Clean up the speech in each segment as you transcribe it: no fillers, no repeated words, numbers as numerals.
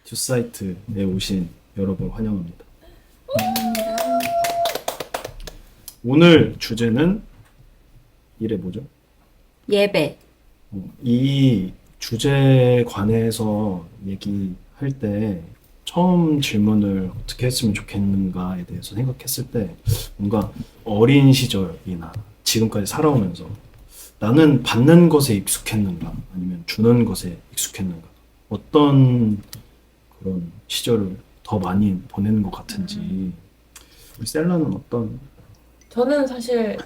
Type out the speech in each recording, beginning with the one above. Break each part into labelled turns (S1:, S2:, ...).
S1: 듀사이트에 오신 여러분 환영합니다. 오늘 주제는 이래 뭐죠?
S2: 예배.
S1: 이 주제에 관해서 얘기할 때 처음 질문을 어떻게 했으면 좋겠는가에 대해서 생각했을 때 뭔가 어린 시절이나 지금까지 살아오면서 나는 받는 것에 익숙했는가 아니면 주는 것에 익숙했는가 어떤 그런 시절을 더 많이 보내는 것 같은지 우리 셀라는 어떤
S3: 저는 사실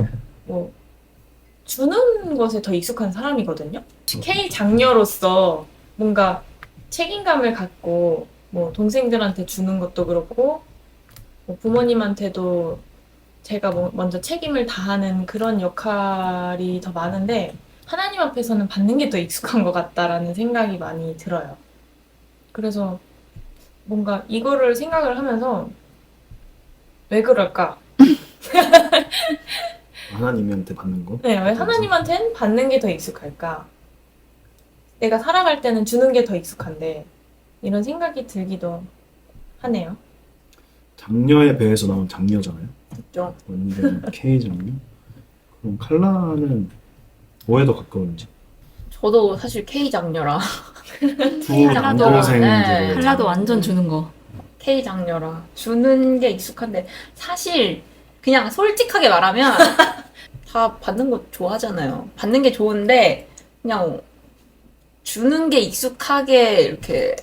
S3: 뭐 주는 것에 더 익숙한 사람이거든요. K 장녀로서 뭔가 책임감을 갖고 뭐 동생들한테 주는 것도 그렇고 뭐 부모님한테도 제가 먼저 책임을 다하는 그런 역할이 더 많은데 하나님 앞에서는 받는 게 더 익숙한 것 같다라는 생각이 많이 들어요. 그래서 뭔가 이거를 생각을 하면서 왜 그럴까?
S1: 하나님한테 받는 거?
S3: 네, 왜 하나님한테는 받는 게 더 익숙할까? 내가 살아갈 때는 주는 게 더 익숙한데 이런 생각이 들기도 하네요.
S1: 장녀의 배에서 나온 장녀잖아요.
S3: 그렇죠?
S1: 완전 K 장녀. 그럼 칼라는 뭐에 더 가까운지.
S2: 저도 사실 K 장녀라.
S1: 두
S2: 칼라도,
S1: 남동생들.
S2: 네.
S4: 칼라도 완전 주는 거.
S2: K 장녀라. 주는 게 익숙한데 사실 그냥 솔직하게 말하면 다 받는 거 좋아하잖아요. 받는 게 좋은데 그냥 주는 게 익숙하게 이렇게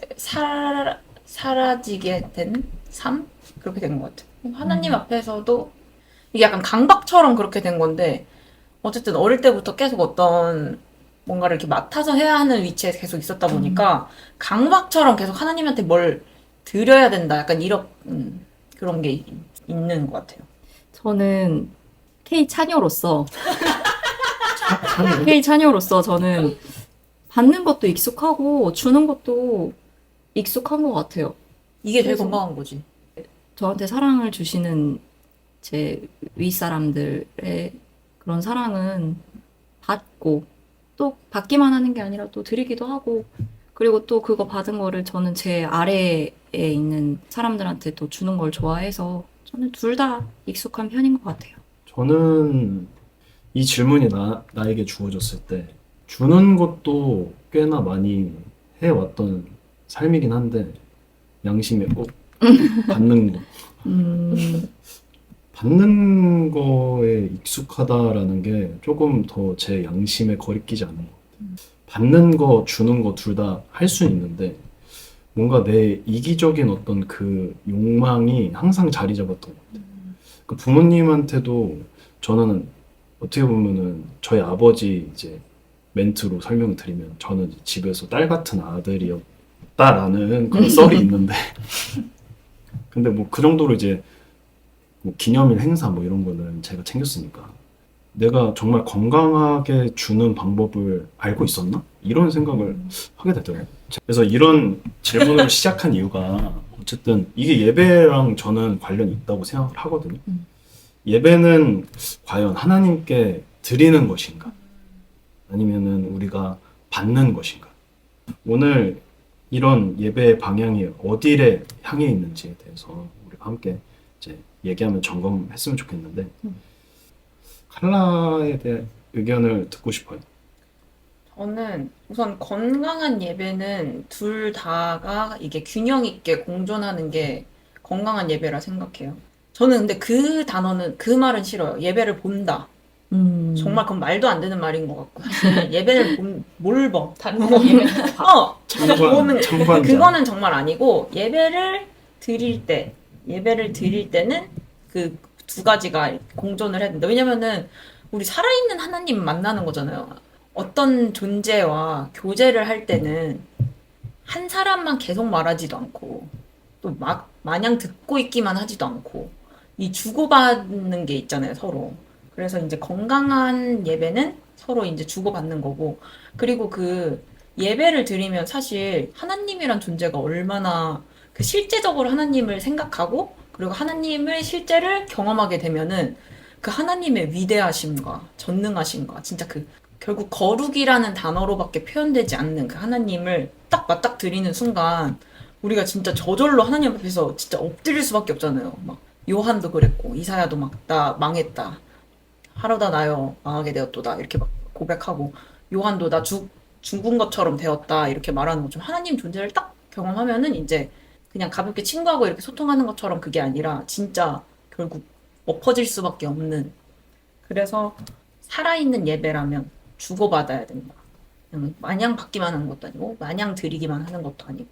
S2: 사라지게 된 삶? 그렇게 된 것 같아요. 하나님 앞에서도 이게 약간 강박처럼 그렇게 된 건데 어쨌든 어릴 때부터 계속 어떤 뭔가를 이렇게 맡아서 해야 하는 위치에 계속 있었다 보니까 강박처럼 계속 하나님한테 뭘 드려야 된다. 약간 이런 그런 게 있는 것 같아요.
S4: 저는 K 차녀로서
S1: 찬이
S4: K 차녀로서 저는 받는 것도 익숙하고 주는 것도 익숙한 것 같아요.
S2: 이게 제일
S4: 그래서-
S2: 건강한 거지.
S4: 저한테 사랑을 주시는 제 윗사람들의 그런 사랑은 받고 또 받기만 하는 게 아니라 또 드리기도 하고 그리고 또 그거 받은 거를 저는 제 아래에 있는 사람들한테 또 주는 걸 좋아해서 저는 둘 다 익숙한 편인 것 같아요.
S1: 저는 이 질문이 나에게 주어졌을 때 주는 것도 꽤나 많이 해왔던 삶이긴 한데 양심에 꼭 받는 거. 받는 거에 익숙하다라는 게 조금 더 제 양심에 거리끼지 않는 것 같아요. 받는 거, 주는 거 둘 다 할 수는 있는데 뭔가 내 이기적인 어떤 그 욕망이 항상 자리 잡았던 것 같아요. 그 부모님한테도 저는 어떻게 보면은 저희 아버지 이제 멘트로 설명을 드리면 저는 이제 집에서 딸 같은 아들이었다라는 그런 썰이 있는데 근데 뭐 그 정도로 이제 뭐 기념일 행사 뭐 이런 거는 제가 챙겼으니까 내가 정말 건강하게 주는 방법을 알고 있었나? 이런 생각을 하게 되더라고요. 그래서 이런 질문을 시작한 이유가 어쨌든 이게 예배랑 저는 관련이 있다고 생각을 하거든요. 예배는 과연 하나님께 드리는 것인가? 아니면은 우리가 받는 것인가? 오늘 이런 예배의 방향이 어디에 향해 있는지에 대해서 우리가 함께 이제 얘기하면 점검했으면 좋겠는데 칼라에 대한 의견을 듣고 싶어요.
S2: 저는 우선 건강한 예배는 둘 다가 이게 균형 있게 공존하는 게 건강한 예배라 생각해요. 저는 근데 그 단어는 그 말은 싫어요. 예배를 본다. 정말 그건 말도 안 되는 말인 것 같고 사실 예배를 뭘 봐?
S3: 다른 사람 예배는
S2: 진짜 보는
S1: 참관자.
S2: 그거는 정말 아니고 예배를 드릴 때는 그 두 가지가 공존을 해야 된다. 왜냐면은 우리 살아있는 하나님 만나는 거잖아요. 어떤 존재와 교제를 할 때는 한 사람만 계속 말하지도 않고 또 막 마냥 듣고 있기만 하지도 않고 이 주고받는 게 있잖아요, 서로. 그래서 이제 건강한 예배는 서로 이제 주고받는 거고 그리고 그 예배를 드리면 사실 하나님이란 존재가 얼마나 그 실제적으로 하나님을 생각하고 그리고 하나님을 실제를 경험하게 되면은 그 하나님의 위대하심과 전능하심과 진짜 그 결국 거룩이라는 단어로밖에 표현되지 않는 그 하나님을 딱 맞닥뜨리는 순간 우리가 진짜 저절로 하나님 앞에서 진짜 엎드릴 수밖에 없잖아요. 막 요한도 그랬고 이사야도 막 나 망했다. 하루다 나여 망하게 되었도다. 이렇게 막 고백하고 요한도 나 죽은 것처럼 되었다. 이렇게 말하는 것처럼 하나님 존재를 딱 경험하면은 이제 그냥 가볍게 친구하고 이렇게 소통하는 것처럼 그게 아니라 진짜 결국 엎어질 수밖에 없는. 그래서 살아있는 예배라면 주고받아야 된다. 그냥 마냥 받기만 하는 것도 아니고 마냥 드리기만 하는 것도 아니고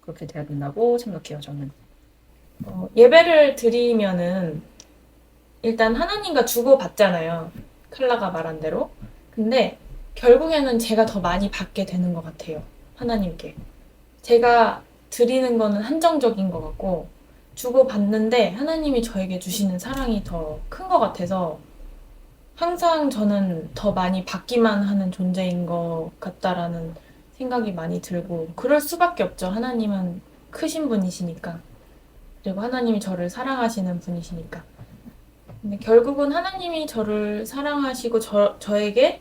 S2: 그렇게 돼야 된다고 생각해요, 저는.
S3: 예배를 드리면은 일단 하나님과 주고받잖아요. 칼라가 말한 대로. 근데 결국에는 제가 더 많이 받게 되는 것 같아요. 하나님께. 제가 드리는 거는 한정적인 것 같고 주고받는데 하나님이 저에게 주시는 사랑이 더 큰 것 같아서 항상 저는 더 많이 받기만 하는 존재인 것 같다라는 생각이 많이 들고 그럴 수밖에 없죠. 하나님은 크신 분이시니까. 그리고 하나님이 저를 사랑하시는 분이시니까. 근데 결국은 하나님이 저를 사랑하시고 저에게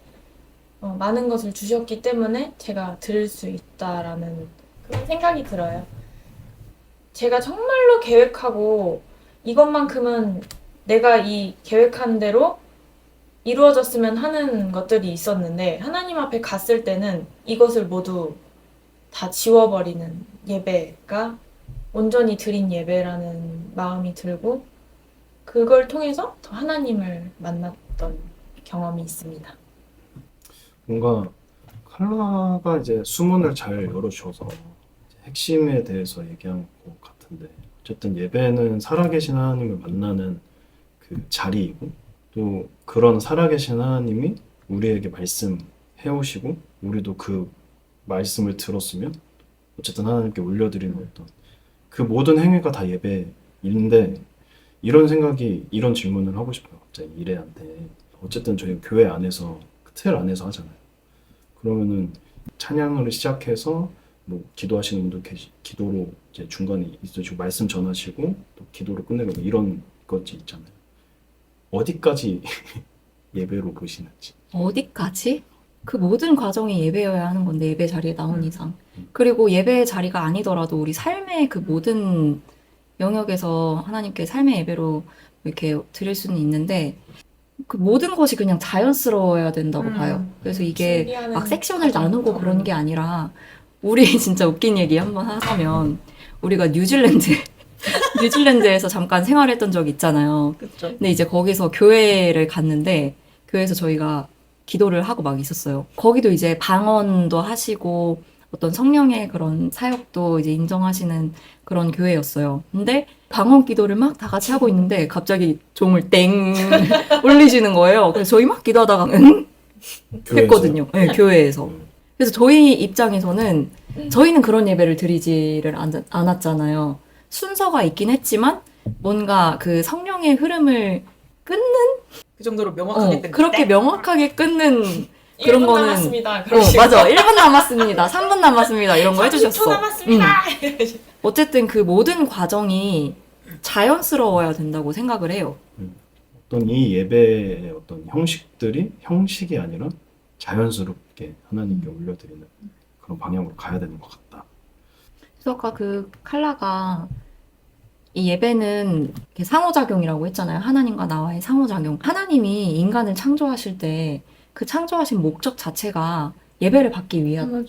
S3: 많은 것을 주셨기 때문에 제가 드릴 수 있다라는 그런 생각이 들어요. 제가 정말로 계획하고 이것만큼은 내가 이 계획한 대로 이루어졌으면 하는 것들이 있었는데 하나님 앞에 갔을 때는 이것을 모두 다 지워버리는 예배가 온전히 드린 예배라는 마음이 들고 그걸 통해서 더 하나님을 만났던 경험이 있습니다.
S1: 뭔가 칼라가 이제 수문을 잘 열어주셔서 이제 핵심에 대해서 얘기한 것 같은데 어쨌든 예배는 살아계신 하나님을 만나는 그 자리이고 또 그런 살아계신 하나님이 우리에게 말씀해 오시고 우리도 그 말씀을 들었으면 어쨌든 하나님께 올려드리는 어떤 그 모든 행위가 다 예배인데 이런 질문을 하고 싶어요. 갑자기 이래한테 어쨌든 저희 교회 안에서 그 틀 안에서 하잖아요. 그러면은 찬양을 시작해서 뭐 기도하시는 분도 기도로 이제 중간에 있으시고 말씀 전하시고 또 기도로 끝내고 이런 것이 있잖아요. 어디까지 예배로 보시는지.
S4: 어디까지? 그 모든 과정이 예배여야 하는 건데 예배 자리에 나온 이상. 그리고 예배 자리가 아니더라도 우리 삶의 그 모든 영역에서 하나님께 삶의 예배로 이렇게 드릴 수는 있는데 그 모든 것이 그냥 자연스러워야 된다고 봐요. 그래서 이게
S3: 준비하는
S4: 막 섹션을
S3: 과정.
S4: 나누고 그런 게 아니라 우리 진짜 웃긴 얘기 한번 하자면 우리가 뉴질랜드에서 잠깐 생활했던 적이 있잖아요.
S2: 그렇죠.
S4: 근데 이제 거기서 교회를 갔는데 교회에서 저희가 기도를 하고 막 있었어요. 거기도 이제 방언도 하시고 어떤 성령의 그런 사역도 이제 인정하시는 그런 교회였어요. 근데 방언 기도를 막 다 같이 하고 있는데 갑자기 종을 땡 울리시는 거예요. 그래서 저희 막 기도하다가 응? 했거든요. 네, 교회에서. 그래서 저희 입장에서는 저희는 그런 예배를 드리지를 않았잖아요. 순서가 있긴 했지만 뭔가 그 성령의 흐름을 끊는
S2: 그 정도로 명확하게 된
S4: 그렇게 명확하게 끊는 그런
S3: 1분
S4: 거는
S3: 남았습니다.
S4: 맞아. 1분 남았습니다. 3분 남았습니다. 이런 거 해주셨어.
S3: 30초 남았습니다.
S4: 어쨌든 그 모든 과정이 자연스러워야 된다고 생각을 해요.
S1: 어떤 이 예배의 어떤 형식이 아니라 자연스럽게 하나님께 올려드리는 그런 방향으로 가야 되는 것 같다.
S4: 그래서 아까 그 칼라가 이 예배는 이렇게 상호작용이라고 했잖아요. 하나님과 나와의 상호작용. 하나님이 인간을 창조하실 때 그 창조하신 목적 자체가 예배를 받기 위한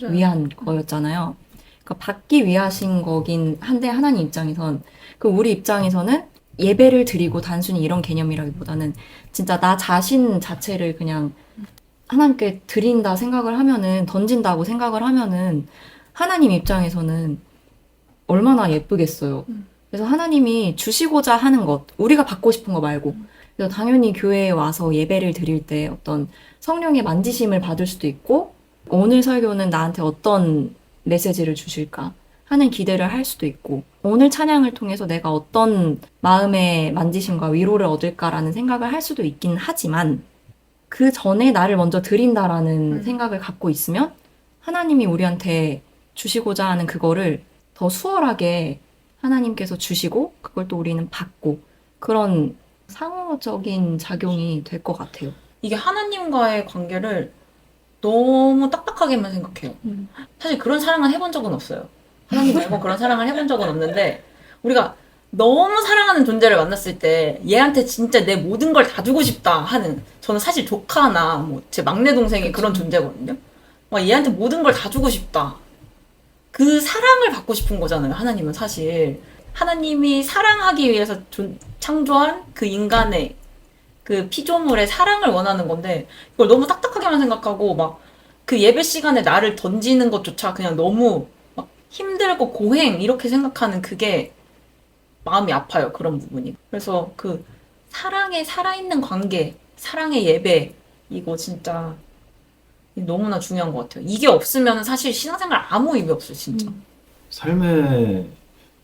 S4: 거였잖아요. 그러니까 받기 위하신 거긴 한데 하나님 입장에선 그 우리 입장에서는 예배를 드리고 단순히 이런 개념이라기보다는 진짜 나 자신 자체를 그냥 하나님께 드린다 생각을 하면은 던진다고 생각을 하면은 하나님 입장에서는 얼마나 예쁘겠어요. 그래서 하나님이 주시고자 하는 것, 우리가 받고 싶은 거 말고. 그래서 당연히 교회에 와서 예배를 드릴 때 어떤 성령의 만지심을 받을 수도 있고, 오늘 설교는 나한테 어떤 메시지를 주실까 하는 기대를 할 수도 있고, 오늘 찬양을 통해서 내가 어떤 마음의 만지심과 위로를 얻을까라는 생각을 할 수도 있긴 하지만, 그 전에 나를 먼저 드린다라는 생각을 갖고 있으면, 하나님이 우리한테 주시고자 하는 그거를 더 수월하게 하나님께서 주시고 그걸 또 우리는 받고 그런 상호적인 작용이 될 것 같아요.
S2: 이게 하나님과의 관계를 너무 딱딱하게만 생각해요.
S4: 음.
S2: 사실 그런 사랑을 해본 적은 없어요. 하나님 말고 그런 사랑을 해본 적은 없는데 우리가 너무 사랑하는 존재를 만났을 때 얘한테 진짜 내 모든 걸 다 주고 싶다 하는, 저는 사실 조카나 뭐 제 막내 동생이 그런 존재거든요. 막 얘한테 모든 걸 다 주고 싶다. 그 사랑을 받고 싶은 거잖아요. 하나님은 사실 하나님이 사랑하기 위해서 창조한 그 인간의 그 피조물의 사랑을 원하는 건데 이걸 너무 딱딱하게만 생각하고 막 그 예배 시간에 나를 던지는 것조차 그냥 너무 막 힘들고 고행 이렇게 생각하는 그게 마음이 아파요. 그런 부분이. 그래서 그 사랑의 살아있는 관계, 사랑의 예배, 이거 진짜 너무나 중요한 것 같아요. 이게 없으면 사실 신앙생활 아무 의미 없어요, 진짜.
S1: 삶의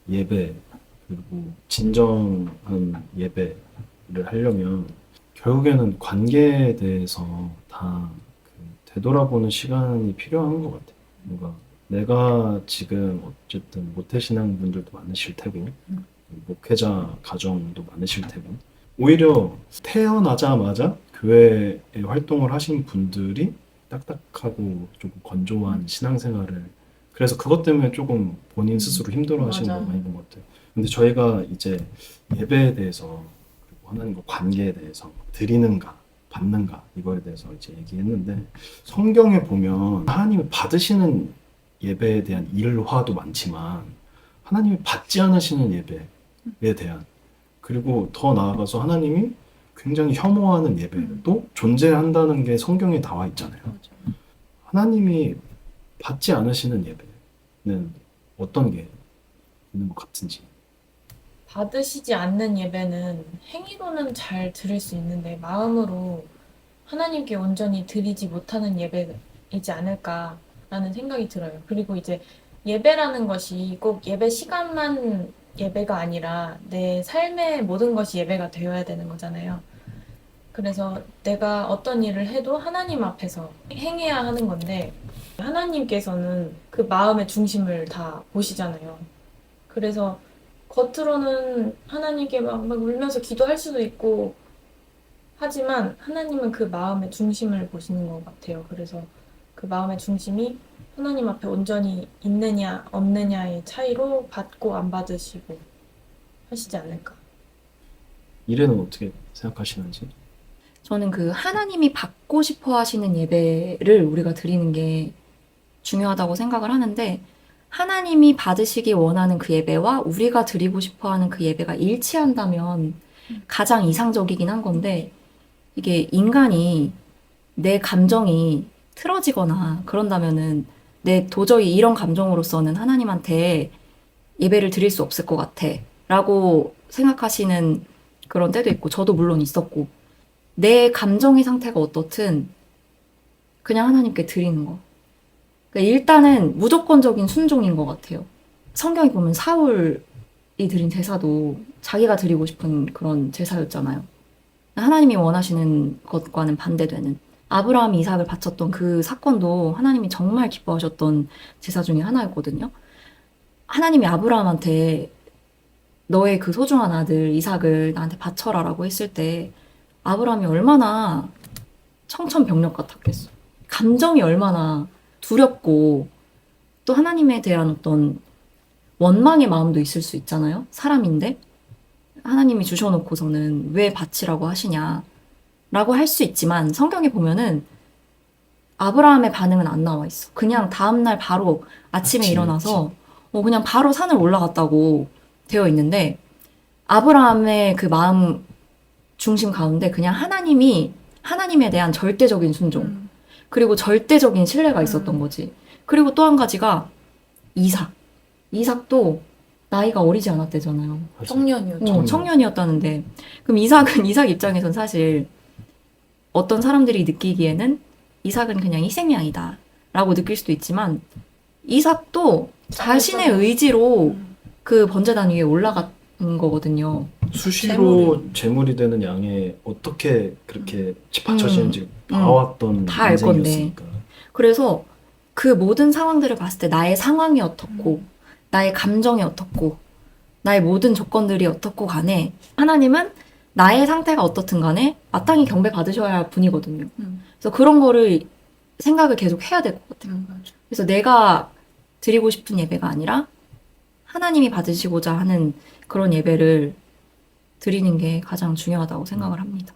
S1: 예배 그리고 진정한 예배를 하려면 결국에는 관계에 대해서 다 그 되돌아보는 시간이 필요한 것 같아요. 뭔가 내가 지금 어쨌든 모태신앙 분들도 많으실 테고 목회자 가정도 많으실 테고 오히려 태어나자마자 교회에 활동을 하신 분들이 딱딱하고 조금 건조한 신앙생활을, 그래서 그것 때문에 조금 본인 스스로 힘들어 하시는
S2: 맞아.
S1: 거 많이 본 것 같아요. 근데 저희가 이제 예배에 대해서 그리고 하나님과 관계에 대해서 드리는가 받는가 이거에 대해서 이제 얘기했는데 성경에 보면 하나님이 받으시는 예배에 대한 일화도 많지만 하나님이 받지 않으시는 예배에 대한, 그리고 더 나아가서 하나님이 굉장히 혐오하는 예배도 존재한다는 게 성경에 나와 있잖아요. 하나님이 받지 않으시는 예배는 어떤 게 있는 것 같은지.
S3: 받으시지 않는 예배는 행위로는 잘 드릴 수 있는데 마음으로 하나님께 온전히 드리지 못하는 예배이지 않을까라는 생각이 들어요. 그리고 이제 예배라는 것이 꼭 예배 시간만 예배가 아니라 내 삶의 모든 것이 예배가 되어야 되는 거잖아요. 그래서 내가 어떤 일을 해도 하나님 앞에서 행해야 하는 건데 하나님께서는 그 마음의 중심을 다 보시잖아요. 그래서 겉으로는 하나님께 막 울면서 기도할 수도 있고 하지만 하나님은 그 마음의 중심을 보시는 것 같아요. 그래서 그 마음의 중심이 하나님 앞에 온전히 있느냐 없느냐의 차이로 받고 안 받으시고 하시지 않을까.
S1: 이래는 어떻게 생각하시는지?
S4: 저는 그 하나님이 받고 싶어 하시는 예배를 우리가 드리는 게 중요하다고 생각을 하는데, 하나님이 받으시기 원하는 그 예배와 우리가 드리고 싶어 하는 그 예배가 일치한다면 가장 이상적이긴 한 건데, 이게 인간이 내 감정이 틀어지거나 그런다면은 내 도저히 이런 감정으로서는 하나님한테 예배를 드릴 수 없을 것 같아 라고 생각하시는 그런 때도 있고, 저도 물론 있었고, 내 감정의 상태가 어떻든 그냥 하나님께 드리는 거. 그러니까 일단은 무조건적인 순종인 것 같아요. 성경에 보면 사울이 드린 제사도 자기가 드리고 싶은 그런 제사였잖아요. 하나님이 원하시는 것과는 반대되는. 아브라함이 이삭을 바쳤던 그 사건도 하나님이 정말 기뻐하셨던 제사 중에 하나였거든요. 하나님이 아브라함한테 너의 그 소중한 아들 이삭을 나한테 바쳐라 라고 했을 때 아브라함이 얼마나 청천벽력 같았겠어. 감정이 얼마나 두렵고 또 하나님에 대한 어떤 원망의 마음도 있을 수 있잖아요. 사람인데 하나님이 주셔놓고서는 왜 바치라고 하시냐 라고 할 수 있지만, 성경에 보면은 아브라함의 반응은 안 나와 있어. 그냥 다음날 바로 아침에 일어나서 그냥 바로 산을 올라갔다고 되어 있는데, 아브라함의 그 마음 중심 가운데 그냥 하나님에 대한 절대적인 순종, 그리고 절대적인 신뢰가 있었던 거지. 그리고 또 한 가지가 이삭도 나이가 어리지 않았대잖아요.
S2: 청년이었죠.
S4: 청년이었다는데, 그럼 이삭 입장에선 사실 어떤 사람들이 느끼기에는 이삭은 그냥 희생양이다 라고 느낄 수도 있지만, 이삭도 자신의 의지로 그 번제단 위에 올라간 거거든요.
S1: 수시로 제물이 되는 양에 어떻게 그렇게 받쳐지는지 봐왔던
S4: 다 알 건데.
S1: 인생이었으니까.
S4: 그래서 그 모든 상황들을 봤을 때 나의 상황이 어떻고 나의 감정이 어떻고 나의 모든 조건들이 어떻고 간에 하나님은 나의 상태가 어떻든 간에 마땅히 경배 받으셔야 할 분이거든요. 그래서 그런 거를 생각을 계속 해야 될 것 같아요.
S2: 맞아.
S4: 그래서 내가 드리고 싶은 예배가 아니라 하나님이 받으시고자 하는 그런 예배를 드리는 게 가장 중요하다고 생각을 합니다.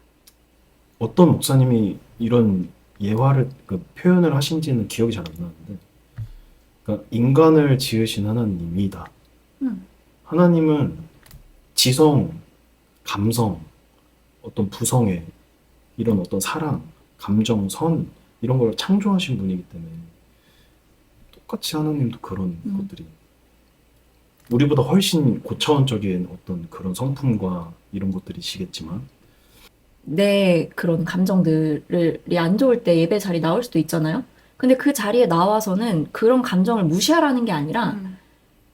S1: 어떤 목사님이 이런 예화를 그 표현을 하신지는 기억이 잘 안 나는데, 그러니까 인간을 지으신 하나님이다. 하나님은 지성, 감성, 어떤 부성애, 이런 어떤 사랑, 감정, 선 이런 걸 창조하신 분이기 때문에 똑같이 하나님도 그런 것들이 우리보다 훨씬 고차원적인 어떤 그런 성품과 이런 것들이시겠지만
S4: 내 그런 감정들이 안 좋을 때 예배 자리 나올 수도 있잖아요. 근데 그 자리에 나와서는 그런 감정을 무시하라는 게 아니라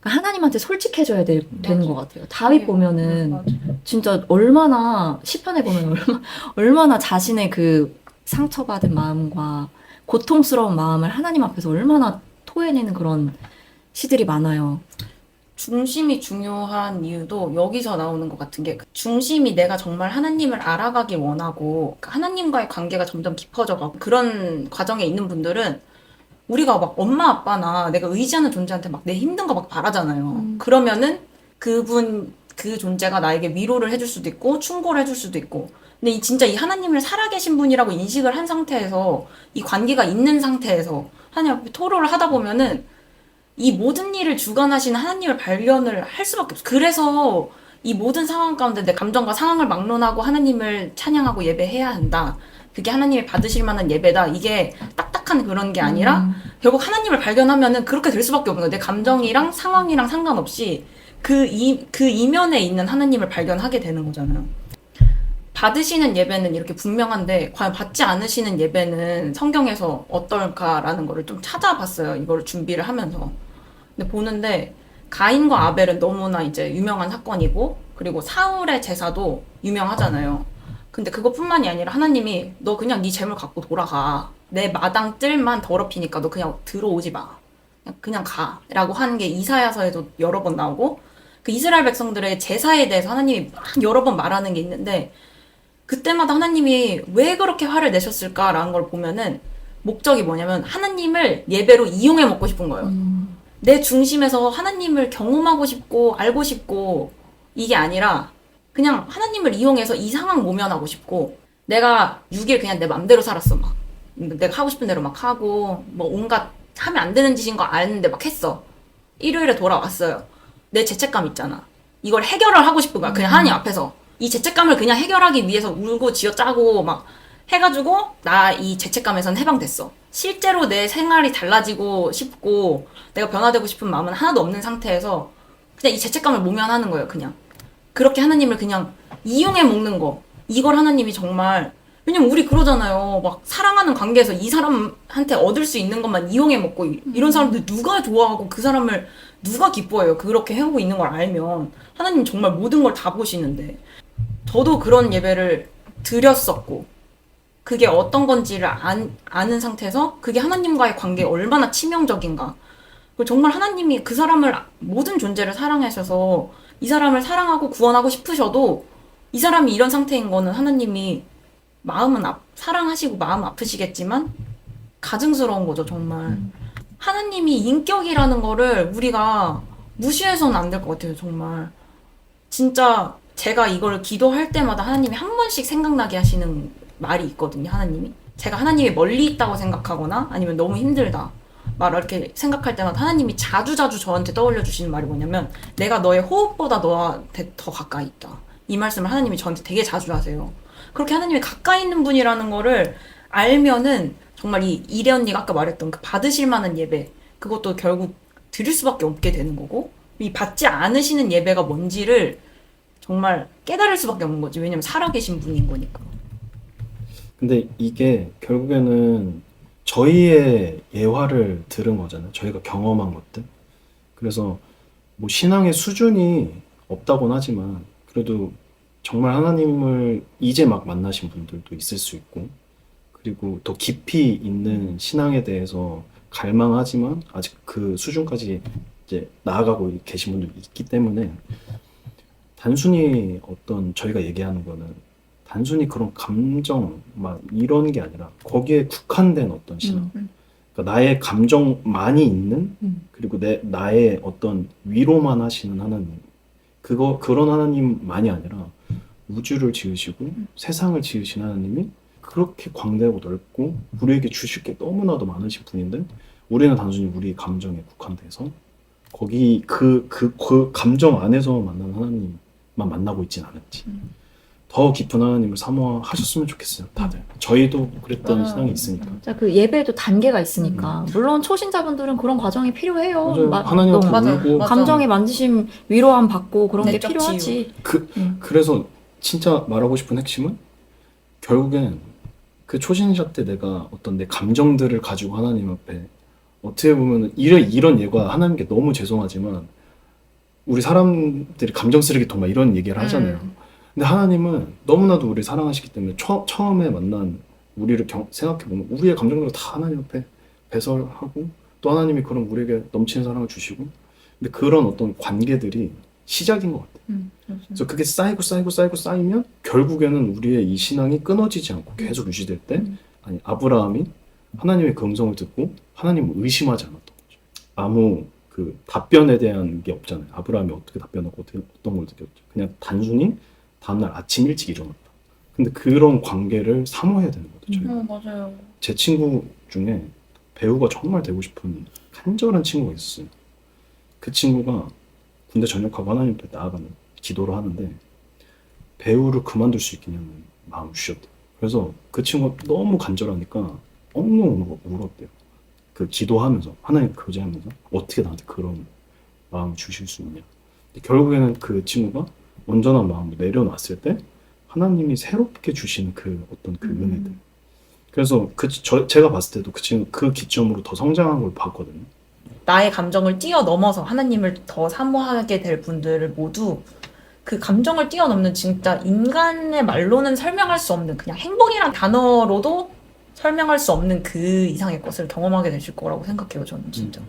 S4: 그러니까 하나님한테 솔직해져야 되는 것 같아요. 다윗 보면은
S2: 맞아.
S4: 진짜 얼마나 시편에 보면 얼마나 자신의 그 상처받은 마음과 고통스러운 마음을 하나님 앞에서 얼마나 토해내는 그런 시들이 많아요.
S2: 중심이 중요한 이유도 여기서 나오는 것 같은 게 중심이 내가 정말 하나님을 알아가길 원하고 하나님과의 관계가 점점 깊어져가고 그런 과정에 있는 분들은 우리가 막 엄마 아빠나 내가 의지하는 존재한테 막 내 힘든 거 막 바라잖아요. 그러면은 그분 그 존재가 나에게 위로를 해줄 수도 있고 충고를 해줄 수도 있고 근데 진짜 이 하나님을 살아계신 분이라고 인식을 한 상태에서 이 관계가 있는 상태에서 하나님 앞에 토로를 하다 보면은 이 모든 일을 주관하시는 하나님을 발견을 할 수밖에 없어. 그래서 이 모든 상황 가운데 내 감정과 상황을 막론하고 하나님을 찬양하고 예배해야 한다. 그게 하나님이 받으실 만한 예배다. 이게 딱딱한 그런 게 아니라 결국 하나님을 발견하면은 그렇게 될 수밖에 없는 거야. 내 감정이랑 상황이랑 상관없이 그 이면에 있는 하나님을 발견하게 되는 거잖아요. 받으시는 예배는 이렇게 분명한데 과연 받지 않으시는 예배는 성경에서 어떨까라는 거를 좀 찾아봤어요. 이거를 준비를 하면서. 근데 보는데 가인과 아벨은 너무나 이제 유명한 사건이고 그리고 사울의 제사도 유명하잖아요. 근데 그것뿐만이 아니라 하나님이 너 그냥 네 재물 갖고 돌아가. 내 마당 뜰만 더럽히니까 너 그냥 들어오지 마. 그냥 가. 라고 하는 게 이사야서에도 여러 번 나오고 그 이스라엘 백성들의 제사에 대해서 하나님이 막 여러 번 말하는 게 있는데 그때마다 하나님이 왜 그렇게 화를 내셨을까라는 걸 보면은 목적이 뭐냐면 하나님을 예배로 이용해 먹고 싶은 거예요. 내 중심에서 하나님을 경험하고 싶고 알고 싶고 이게 아니라 그냥 하나님을 이용해서 이 상황 모면하고 싶고 내가 6일 그냥 내 맘대로 살았어. 막 내가 하고 싶은 대로 막 하고 뭐 온갖 하면 안 되는 짓인 거 아는데 막 했어. 일요일에 돌아왔어요. 내 죄책감 있잖아. 이걸 해결을 하고 싶은 거야. 그냥 하나님 앞에서. 이 죄책감을 그냥 해결하기 위해서 울고 쥐어짜고 막 해가지고 나 이 죄책감에선 해방됐어. 실제로 내 생활이 달라지고 싶고 내가 변화되고 싶은 마음은 하나도 없는 상태에서 그냥 이 죄책감을 모면하는 거예요. 그냥 그렇게 하나님을 그냥 이용해 먹는 거. 이걸 하나님이 정말 왜냐면 우리 그러잖아요. 막 사랑하는 관계에서 이 사람한테 얻을 수 있는 것만 이용해 먹고 이런 사람들 누가 좋아하고 그 사람을 누가 기뻐해요. 그렇게 해오고 있는 걸 알면 하나님 정말 모든 걸 다 보시는데 저도 그런 예배를 드렸었고 그게 어떤 건지를 아는 상태에서 그게 하나님과의 관계에 얼마나 치명적인가. 정말 하나님이 그 사람을 모든 존재를 사랑하셔서 이 사람을 사랑하고 구원하고 싶으셔도 이 사람이 이런 상태인 거는 하나님이 마음은 사랑하시고 마음 아프시겠지만 가증스러운 거죠 정말. 하나님이 인격이라는 거를 우리가 무시해서는 안 될 것 같아요 정말. 진짜 제가 이걸 기도할 때마다 하나님이 한 번씩 생각나게 하시는 말이 있거든요. 하나님이 제가 하나님이 멀리 있다고 생각하거나 아니면 너무 힘들다 말 이렇게 생각할 때마다 하나님이 자주자주 저한테 떠올려 주시는 말이 뭐냐면 내가 너의 호흡보다 너한테 더 가까이 있다. 이 말씀을 하나님이 저한테 되게 자주 하세요. 그렇게 하나님이 가까이 있는 분이라는 거를 알면은 정말 이 이래 언니가 아까 말했던 그 받으실 만한 예배 그것도 결국 드릴 수밖에 없게 되는 거고 이 받지 않으시는 예배가 뭔지를 정말 깨달을 수밖에 없는 거지. 왜냐면 살아계신 분인 거니까.
S1: 근데 이게 결국에는 저희의 예화를 들은 거잖아요. 저희가 경험한 것들. 그래서 뭐 신앙의 수준이 없다고는 하지만 그래도 정말 하나님을 이제 막 만나신 분들도 있을 수 있고 그리고 더 깊이 있는 신앙에 대해서 갈망하지만 아직 그 수준까지 이제 나아가고 계신 분들이 있기 때문에 단순히 어떤 저희가 얘기하는 거는 단순히 그런 감정 막 이런 게 아니라 거기에 국한된 어떤 신앙. 그러니까 나의 감정만이 있는 그리고 나의 어떤 위로만 하시는 하나님. 그런 하나님만이 아니라 우주를 지으시고 세상을 지으신 하나님이 그렇게 광대하고 넓고 우리에게 주실 게 너무나도 많으신 분인데 우리는 단순히 우리 감정에 국한돼서 거기 그 감정 안에서 만난 하나님만 만나고 있진 않은지 더 깊은 하나님을 사모하셨으면 좋겠어요, 다들. 저희도 그랬던 신앙이 있으니까.
S4: 자, 그 예배에도 단계가 있으니까 물론 초신자분들은 그런 과정이 필요해요.
S1: 맞아요. 하나님 앞에
S2: 맞아요.
S1: 울고
S2: 맞아요.
S4: 감정의 만지심, 위로함 받고 그런 게
S2: 내적
S4: 필요하지.
S1: 그래서 진짜 말하고 싶은 핵심은 결국엔 그 초신자 때 내가 어떤 내 감정들을 가지고 하나님 앞에 어떻게 보면 이런 예가 하나님께 너무 죄송하지만 우리 사람들이 감정 쓰레기통 막 이런 얘기를 하잖아요. 근데 하나님은 너무나도 우리를 사랑하시기 때문에 처음에 만난 우리를 생각해보면 우리의 감정들을 다 하나님 앞에 배설하고 또 하나님이 그런 우리에게 넘치는 사랑을 주시고 근데 그런 어떤 관계들이 시작인 것 같아요. 그래서 그게 쌓이면 결국에는 우리의 이 신앙이 끊어지지 않고 계속 유지될 때 아니 아브라함이 하나님의 그 음성을 듣고 하나님을 의심하지 않았던 거죠. 아무 그 답변에 대한 게 없잖아요. 아브라함이 어떻게 답변하고 어떤 걸 느꼈죠. 그냥 단순히 다음날 아침 일찍 일어났다. 근데 그런 관계를 사모해야 되는 거죠. 저희가.
S2: 맞아요.
S1: 제 친구 중에 배우가 정말 되고 싶은 간절한 친구가 있었어요. 그 친구가 군대 전역하고 하나님 앞에 나아가는 기도를 하는데 배우를 그만둘 수 있겠냐는 마음을 주셨대요. 그래서 그 친구가 너무 간절하니까 엉엉 울었대요. 그 기도하면서 하나님 교제하면서 어떻게 나한테 그런 마음을 주실 수 있냐. 근데 결국에는 그 친구가 온전한 마음으로 내려놨을 때 하나님이 새롭게 주시는 그 어떤 그 은혜들. 그래서 제가 봤을 때도 그 친구 그 기점으로 더 성장한 걸 봤거든요.
S2: 나의 감정을 뛰어넘어서 하나님을 더 사모하게 될 분들을 모두 그 감정을 뛰어넘는 진짜 인간의 말로는 설명할 수 없는 그냥 행복이란 단어로도 설명할 수 없는 그 이상의 것을 경험하게 되실 거라고 생각해요, 저는 진짜.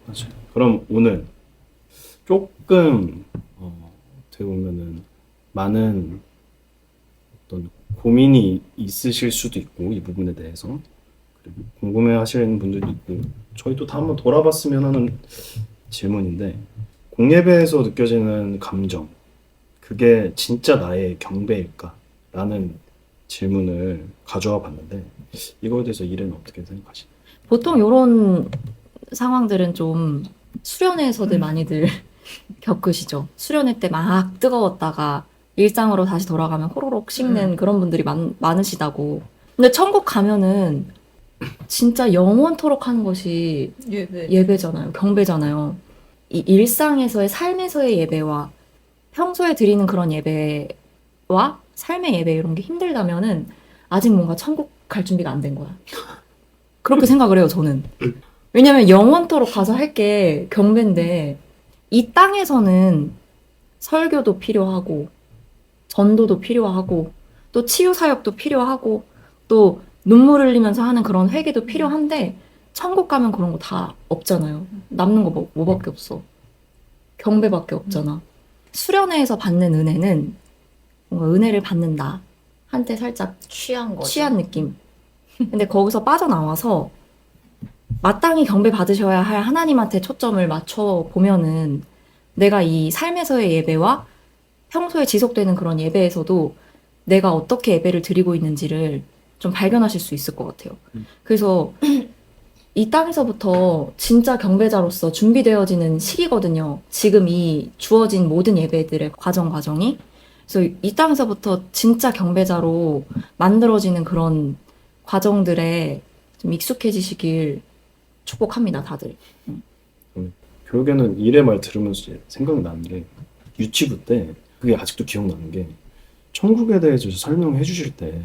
S1: 맞아요. 그럼 오늘 조금 어떻게 보면은 많은 어떤 고민이 있으실 수도 있고 이 부분에 대해서 그리고 궁금해하시는 분들도 있고 저희도 다 한번 돌아봤으면 하는 질문인데 공예배에서 느껴지는 감정 그게 진짜 나의 경배일까? 라는 질문을 가져와 봤는데 이거에 대해서 이래는 어떻게 생각하시나요?
S4: 보통 이런 상황들은 좀 수련회에서들 많이들 겪으시죠. 수련회 때 막 뜨거웠다가 일상으로 다시 돌아가면 호로록 식는 그런 분들이 많으시다고. 근데 천국 가면은 진짜 영원토록 하는 것이 예배잖아요. 경배잖아요. 이 일상에서의 삶에서의 예배와 평소에 드리는 그런 예배와 삶의 예배 이런 게 힘들다면은 아직 뭔가 천국 갈 준비가 안 된 거야. 그렇게 생각을 해요, 저는. 왜냐면 영원토록 가서 할 게 경배인데 이 땅에서는 설교도 필요하고 전도도 필요하고 또 치유 사역도 필요하고 또 눈물 흘리면서 하는 그런 회개도 필요한데 천국 가면 그런 거 다 없잖아요. 남는 거 뭐밖에 없어. 경배밖에 없잖아. 수련회에서 받는 은혜는 뭔가 은혜를 받는다. 한때 살짝
S2: 취한 거죠.
S4: 취한 느낌. 근데 거기서 빠져나와서 마땅히 경배 받으셔야 할 하나님한테 초점을 맞춰 보면은 내가 이 삶에서의 예배와 평소에 지속되는 그런 예배에서도 내가 어떻게 예배를 드리고 있는지를 좀 발견하실 수 있을 것 같아요. 그래서 이 땅에서부터 진짜 경배자로서 준비되어지는 시기거든요. 지금 이 주어진 모든 예배들의 과정이. 그래서 이 땅에서부터 진짜 경배자로 만들어지는 그런 과정들에 좀 익숙해지시길 축복합니다, 다들.
S1: 결국에는 일의 말 들으면서 생각나는 게 유치부 때 그게 아직도 기억나는 게 천국에 대해서 설명해 주실 때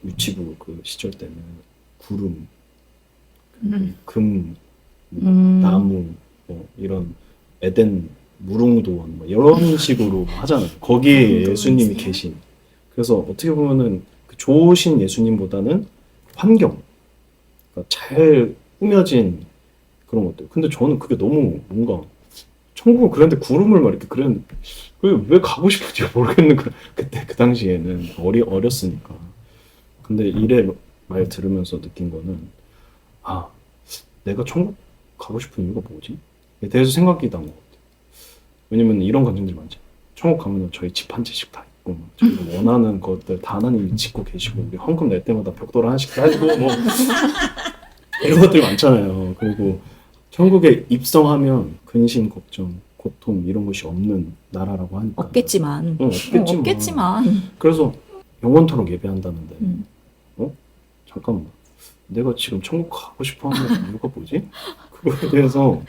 S1: 유치부 그 시절 때는 구름, 금, 나무, 뭐 이런 에덴 무릉도원 뭐 이런 식으로 하잖아요. 거기에 예수님이 계신. 그래서 어떻게 보면은 그 좋으신 예수님보다는 환경, 그러니까 잘 꾸며진 그런 것들. 근데 저는 그게 너무 뭔가 천국을 그랬는데 구름을 막 이렇게 그렸는데 왜 가고 싶은지 모르겠는 그때 그 당시에는 어렸으니까. 근데 이래 말 들으면서 느낀 거는 아 내가 천국 가고 싶은 이유가 뭐지? 에 대해서 생각이 난 것 같아요. 왜냐면 이런 감정들이 많죠. 천국 가면 저희 집 한 채씩 다 있고 막 저희가 원하는 것들 다 하나님이 짓고 계시고 우리 헌금 낼 때마다 벽돌 하나씩 사주고 뭐 이런 것들이 많잖아요. 그리고 천국에 입성하면 근심, 걱정, 고통 이런 것이 없는 나라라고 하니까
S4: 없겠지만.
S1: 없겠지만.
S4: 없겠지만.
S1: 그래서 영원토록 예배한다는데
S4: 음.
S1: 잠깐만 내가 지금 천국 가고 싶어 하는 이유가 뭐지? 그거에 대해서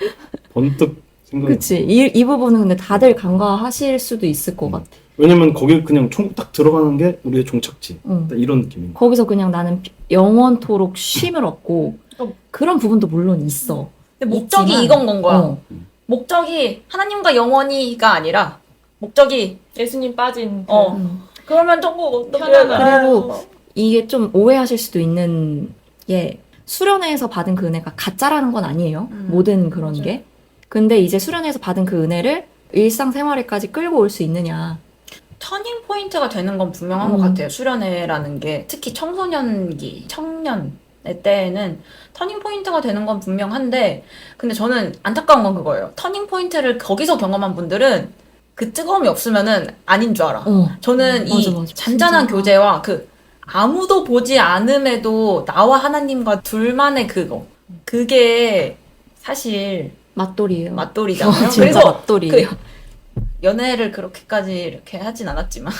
S1: 번뜩 생각이
S4: 그치. 이 부분은 근데 다들 간과하실 수도 있을 것 같아.
S1: 왜냐면 거기 그냥 천국 딱 들어가는 게 우리의 종착지
S4: 응.
S1: 딱 이런 느낌인 거야.
S4: 거기서 그냥 나는 영원토록 쉼을 얻고
S2: 어.
S4: 그런 부분도 물론 있어.
S2: 근데 목적이
S4: 있지만,
S2: 이건 건 거야.
S4: 어.
S2: 목적이 하나님과 영원히가 아니라 목적이
S3: 예수님 빠진 그
S2: 그러면 천국 어떻게
S3: 편안한.
S4: 그리고 이게 좀 오해하실 수도 있는 게 수련회에서 받은 그 은혜가 가짜라는 건 아니에요. 모든 그런
S3: 맞아요.
S4: 게. 근데 이제 수련회에서 받은 그 은혜를 일상생활에까지 끌고 올 수 있느냐.
S2: 터닝 포인트가 되는 건 분명한 것 같아요. 수련회라는 게 특히 청소년기, 청년의 때에는 터닝 포인트가 되는 건 분명한데, 근데 저는 안타까운 건 그거예요. 터닝 포인트를 거기서 경험한 분들은 그 뜨거움이 없으면은 아닌 줄 알아. 저는 이
S4: 맞아.
S2: 잔잔한
S4: 진짜.
S2: 교제와 그 아무도 보지 않음에도 나와 하나님과 둘만의 그게 사실
S4: 맛돌이에요.
S2: 맛돌이잖아요.
S4: 진짜
S2: 그래서
S4: 맛돌이에요.
S2: 그 연애를 그렇게까지 이렇게 하진 않았지만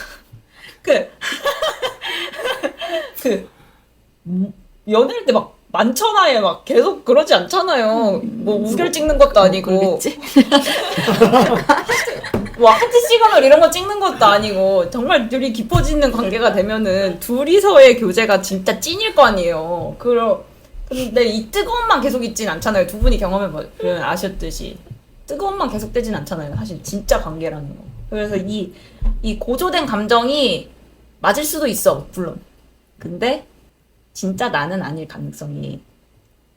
S2: 연애할 때 막 만천하에 막 계속 그러지 않잖아요. 뭐 우결 찍는 것도 아니고
S4: 모르겠지?
S2: 뭐 하트 시그널 이런 거 찍는 것도 아니고 정말 둘이 깊어지는 관계가 되면은 둘이서의 교제가 진짜 찐일 거 아니에요. 근데 이 뜨거움만 계속 있진 않잖아요. 두 분이 경험해 아셨듯이 뜨거움만 계속 되진 않잖아요. 사실 진짜 관계라는 거. 그래서 이 고조된 감정이 맞을 수도 있어, 물론. 근데 진짜 나는 아닐 가능성이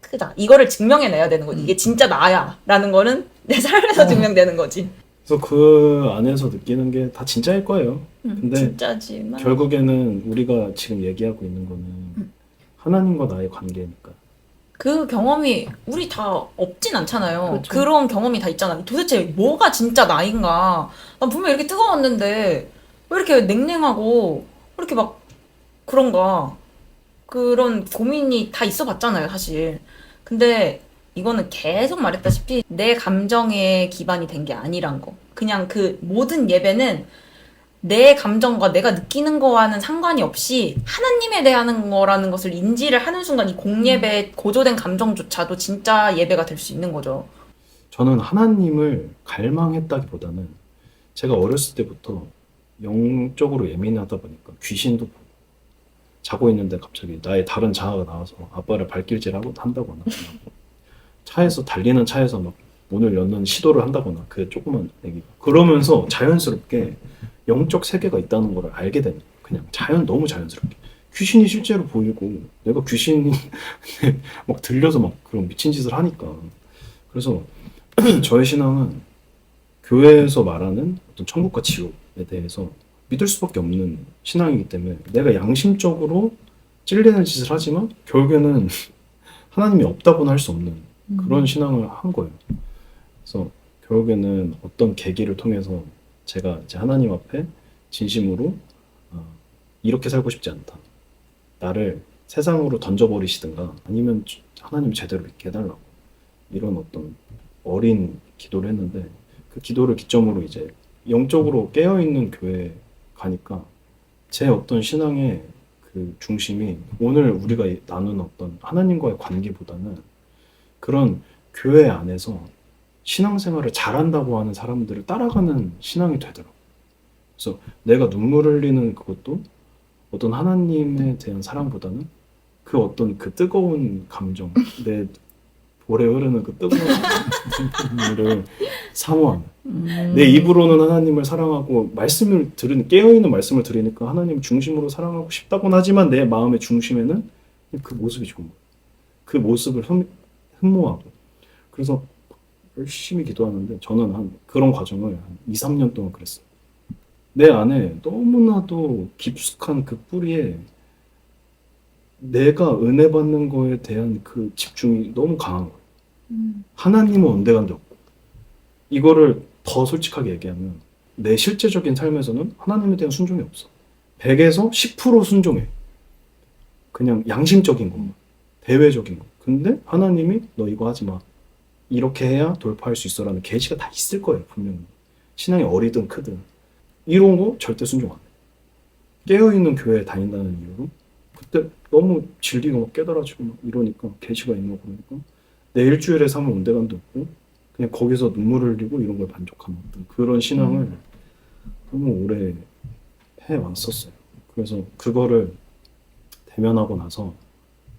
S2: 크다. 이거를 증명해내야 되는 거지. 이게 진짜 나야라는 거는 내 삶에서 증명되는 거지.
S1: 그래서 그 안에서 느끼는 게 다 진짜일 거예요. 근데
S2: 진짜지만
S1: 결국에는 우리가 지금 얘기하고 있는 거는 하나님과 나의 관계니까.
S2: 그 경험이 우리 다 없진 않잖아요.
S4: 그렇죠.
S2: 그런 경험이 다 있잖아. 도대체 뭐가 진짜 나인가? 난 분명 이렇게 뜨거웠는데 왜 이렇게 냉랭하고 왜 이렇게 막 그런가? 그런 고민이 다 있어 봤잖아요, 사실. 근데 이거는 계속 말했다시피 내 감정에 기반이 된 게 아니란 거. 그냥 그 모든 예배는 내 감정과 내가 느끼는 거와는 상관이 없이 하나님에 대한 거라는 것을 인지를 하는 순간 이 공예배의 고조된 감정조차도 진짜 예배가 될 수 있는 거죠.
S1: 저는 하나님을 갈망했다기보다는 제가 어렸을 때부터 영적으로 예민하다 보니까 귀신도 보고 자고 있는데 갑자기 나의 다른 자아가 나와서 아빠를 발길질하고 한다거나 차에서 달리는 차에서 막 문을 여는 시도를 한다거나 그 조그만 애기가 그러면서 자연스럽게 영적 세계가 있다는 걸 알게 되는 거예요. 그냥 너무 자연스럽게 귀신이 실제로 보이고 내가 귀신이 막 들려서 막 그런 미친 짓을 하니까. 그래서 저의 신앙은 교회에서 말하는 어떤 천국과 지옥에 대해서 믿을 수밖에 없는 신앙이기 때문에 내가 양심적으로 찔리는 짓을 하지만 결국에는 하나님이 없다고는 할 수 없는 그런 신앙을 한 거예요. 그래서 결국에는 어떤 계기를 통해서 제가 이제 하나님 앞에 진심으로 이렇게 살고 싶지 않다. 나를 세상으로 던져버리시든가 아니면 하나님 제대로 믿게 해달라고 이런 어떤 어린 기도를 했는데 그 기도를 기점으로 이제 영적으로 깨어있는 교회에 가니까 제 어떤 신앙의 그 중심이 오늘 우리가 나누는 어떤 하나님과의 관계보다는 그런 교회 안에서 신앙생활을 잘한다고 하는 사람들을 따라가는 신앙이 되더라고요. 그래서 내가 눈물 흘리는 그것도 어떤 하나님에 대한 사랑보다는 그 어떤 그 뜨거운 감정, 내 볼에 흐르는 그 뜨거운 감정을 사모하는. 내 입으로는 하나님을 사랑하고 말씀을 깨어있는 말씀을 들으니까 하나님 중심으로 사랑하고 싶다곤 하지만 내 마음의 중심에는 그 모습이 좋은 거예요. 그 모습을 흠모하고. 그래서 열심히 기도하는데 저는 한 그런 과정을 한 2, 3년 동안 그랬어요. 내 안에 너무나도 깊숙한 그 뿌리에 내가 은혜 받는 거에 대한 그 집중이 너무 강한 거예요. 하나님은 온데간데 없고 이거를 더 솔직하게 얘기하면 내 실제적인 삶에서는 하나님에 대한 순종이 없어. 100에서 10% 순종해. 그냥 양심적인 것만. 대외적인 거. 근데 하나님이 너 이거 하지 마. 이렇게 해야 돌파할 수 있어라는 계시가 다 있을 거예요. 분명히. 신앙이 어리든 크든. 이런 거 절대 순종 안 해. 깨어있는 교회에 다닌다는 이유로 그때 너무 진리가 막 깨달아지고 막 이러니까 계시가 있는 거 보니까 내 일주일의 삶은 온데간도 없고 그냥 거기서 눈물을 흘리고 이런 걸 만족하는 어떤 그런 신앙을 너무 오래 해왔었어요. 그래서 그거를 대면하고 나서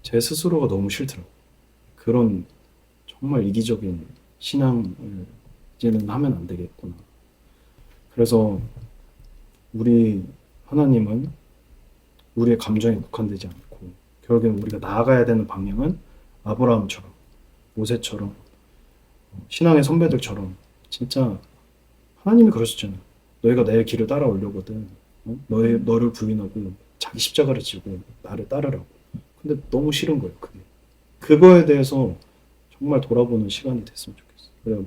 S1: 제 스스로가 너무 싫더라고요. 그런 정말 이기적인 신앙을 이제는 하면 안 되겠구나. 그래서 우리 하나님은 우리의 감정에 국한되지 않고 결국엔 우리가 나아가야 되는 방향은 아브라함처럼 모세처럼 신앙의 선배들처럼 진짜 하나님이 그러셨잖아요. 너희가 내 길을 따라오려거든. 너를 부인하고 자기 십자가를 지고 나를 따르라고. 근데 너무 싫은 거예요. 그게. 그거에 대해서 정말 돌아보는 시간이 됐으면 좋겠어요. 그래요.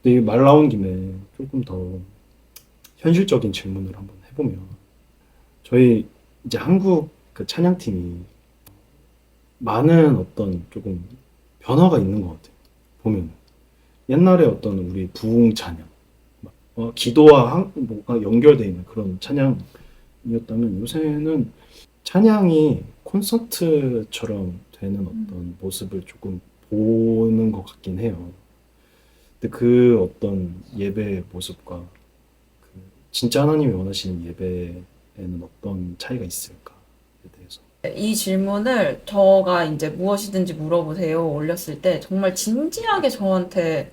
S1: 근데 이 말 나온 김에 조금 더 현실적인 질문을 한번 해보면 저희 이제 한국 그 찬양팀이 많은 어떤 조금 변화가 있는 것 같아요. 보면 옛날에 어떤 우리 부흥 찬양, 기도와 뭐가 연결되어 있는 그런 찬양이었다면 요새는 찬양이 콘서트처럼 되는 어떤 모습을 조금 보는 것 같긴 해요. 근데 그 어떤 예배의 모습과 그 진짜 하나님이 원하시는 예배에는 어떤 차이가 있을까에 대해서.
S4: 이 질문을 저가 이제 무엇이든지 물어보세요 올렸을 때 정말 진지하게 저한테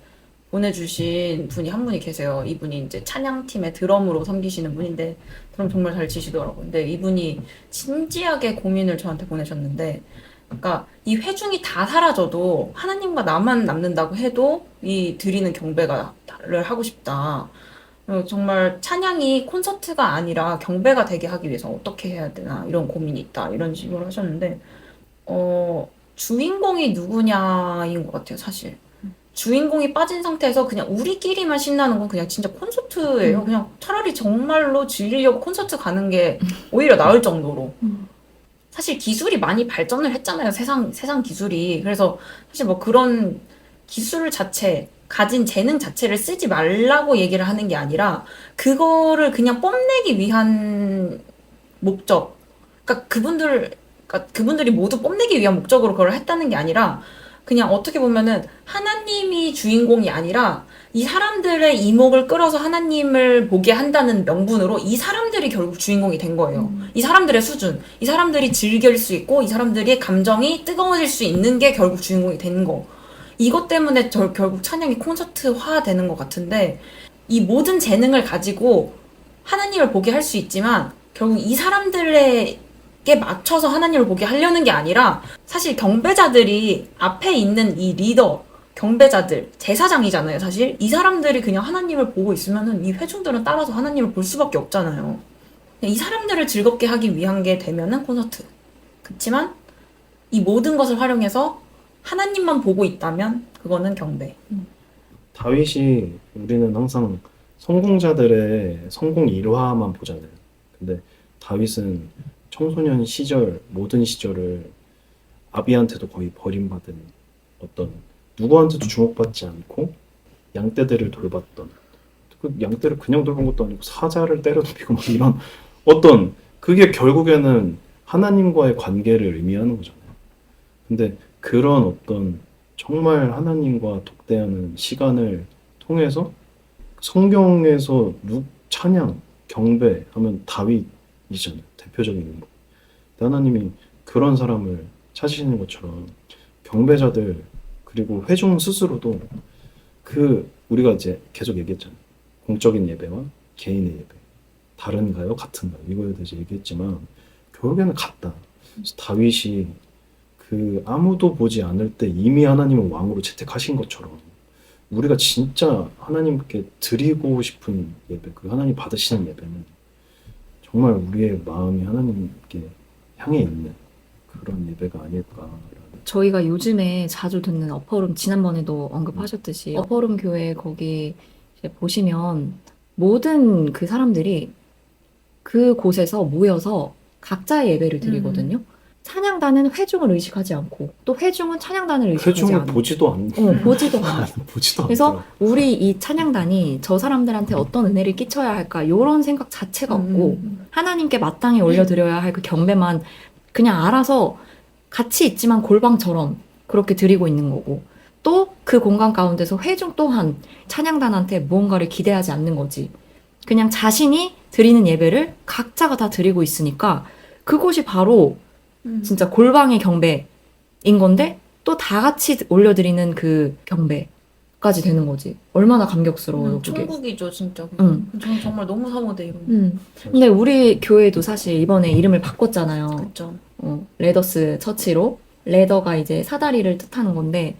S4: 보내주신 분이 한 분이 계세요. 이분이 이제 찬양팀의 드럼으로 섬기시는 분인데 드럼 정말 잘 치시더라고요. 근데 이분이 진지하게 고민을 저한테 보내셨는데 그러니까 이 회중이 다 사라져도 하나님과 나만 남는다고 해도 이 드리는 경배를 하고 싶다. 정말 찬양이 콘서트가 아니라 경배가 되게 하기 위해서 어떻게 해야 되나 이런 고민이 있다 이런 식으로 하셨는데 주인공이 누구냐인 것 같아요 사실. 주인공이 빠진 상태에서 그냥 우리끼리만 신나는 건 그냥 진짜 콘서트예요. 그냥 차라리 정말로 즐기려고 콘서트 가는 게 오히려 나을 정도로. 사실 기술이 많이 발전을 했잖아요. 세상 기술이. 그래서 사실 뭐 그런 기술 자체, 가진 재능 자체를 쓰지 말라고 얘기를 하는 게 아니라 그거를 그냥 뽐내기 위한 목적. 그러니까 그분들이 모두 뽐내기 위한 목적으로 그걸 했다는 게 아니라 그냥 어떻게 보면은 하나님이 주인공이 아니라 이 사람들의 이목을 끌어서 하나님을 보게 한다는 명분으로 이 사람들이 결국 주인공이 된 거예요. 이 사람들의 수준, 이 사람들이 즐길 수 있고 이 사람들의 감정이 뜨거워질 수 있는 게 결국 주인공이 된 거. 이것 때문에 결국 찬양이 콘서트화 되는 것 같은데 이 모든 재능을 가지고 하나님을 보게 할 수 있지만 결국 이 사람들에게 맞춰서 하나님을 보게 하려는 게 아니라 사실 경배자들이 앞에 있는 이 리더, 경배자들, 제사장이잖아요 사실. 이 사람들이 그냥 하나님을 보고 있으면은 이 회중들은 따라서 하나님을 볼 수밖에 없잖아요. 이 사람들을 즐겁게 하기 위한 게 되면은 콘서트. 그치만 이 모든 것을 활용해서 하나님만 보고 있다면 그거는 경배.
S1: 다윗이 우리는 항상 성공자들의 성공 일화만 보잖아요. 근데 다윗은 청소년 시절 모든 시절을 아비한테도 거의 버림받은 어떤 누구한테도 주목받지 않고 양떼들을 돌봤던 그 양떼를 그냥 돌본 것도 아니고 사자를 때려 눕히고 막 이런 어떤 그게 결국에는 하나님과의 관계를 의미하는 거잖아요. 근데 그런 어떤 정말 하나님과 독대하는 시간을 통해서 성경에서 찬양, 경배 하면 다윗이잖아요. 대표적인 인물. 하나님이 그런 사람을 찾으시는 것처럼 경배자들 그리고 회중 스스로도 우리가 이제 계속 얘기했잖아요. 공적인 예배와 개인의 예배 다른가요? 같은가요? 이거에 대해서 얘기했지만 결국에는 같다. 그래서 다윗이 아무도 보지 않을 때 이미 하나님은 왕으로 채택하신 것처럼 우리가 진짜 하나님께 드리고 싶은 예배, 그 하나님 받으시는 예배는 정말 우리의 마음이 하나님께 향해 있는 그런 예배가 아닐까라는.
S4: 저희가 요즘에 자주 듣는 어퍼룸, 지난번에도 언급하셨듯이 어퍼룸 교회 거기 이제 보시면 모든 그 사람들이 그 곳에서 모여서 각자의 예배를 드리거든요. 찬양단은 회중을 의식하지 않고 또 회중은 찬양단을 의식하지
S1: 회중을
S4: 않고
S1: 보지도
S4: 보지도 않아.
S1: 보지도
S4: 그래서
S1: 않더라.
S4: 우리 이 찬양단이 저 사람들한테 어떤 은혜를 끼쳐야 할까 이런 생각 자체가 없고 하나님께 마땅히 올려드려야 할 그 경배만 그냥 알아서 같이 있지만 골방처럼 그렇게 드리고 있는 거고 또 그 공간 가운데서 회중 또한 찬양단한테 무언가를 기대하지 않는 거지. 그냥 자신이 드리는 예배를 각자가 다 드리고 있으니까 그곳이 바로 진짜 골방의 경배인 건데 또 다 같이 올려드리는 그 경배까지 되는 거지. 얼마나 감격스러워요, 그게.
S2: 천국이죠, 진짜.
S4: 응.
S2: 저는 정말 너무 사모돼 이런 거.
S4: 근데 우리 교회도 사실 이번에 이름을 바꿨잖아요.
S2: 그렇죠.
S4: 레더스 처치로. 레더가 이제 사다리를 뜻하는 건데,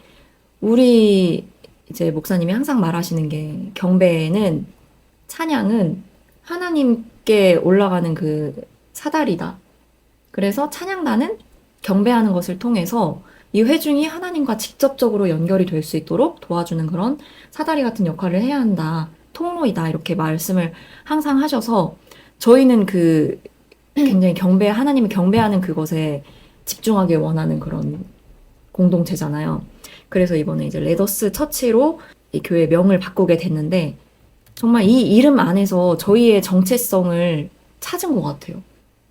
S4: 우리 이제 목사님이 항상 말하시는 게, 경배는, 찬양은 하나님께 올라가는 그 사다리다. 그래서 찬양단은 경배하는 것을 통해서 이 회중이 하나님과 직접적으로 연결이 될 수 있도록 도와주는 그런 사다리 같은 역할을 해야 한다. 통로이다. 이렇게 말씀을 항상 하셔서 저희는 그 굉장히 하나님을 경배하는 그것에 집중하길 원하는 그런 공동체잖아요. 그래서 이번에 이제 레더스 처치로 이 교회 명을 바꾸게 됐는데 정말 이 이름 안에서 저희의 정체성을 찾은 것 같아요.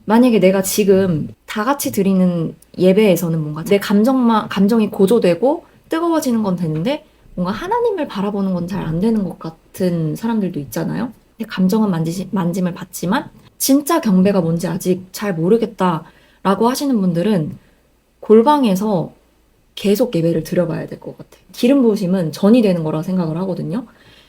S4: 만약에 내가 지금 다 같이 드리는 예배에서는 뭔가 내 감정이 고조되고 뜨거워지는 건 되는데 뭔가 하나님을 바라보는 건 잘 안 되는 것 같은 사람들도 있잖아요. 내 감정은 만짐을 받지만 진짜 경배가 뭔지 아직 잘 모르겠다라고 하시는 분들은 골방에서 계속 예배를 드려봐야 될 것 같아요. 기름 부으심은 전이 되는 거라 생각을 하거든요.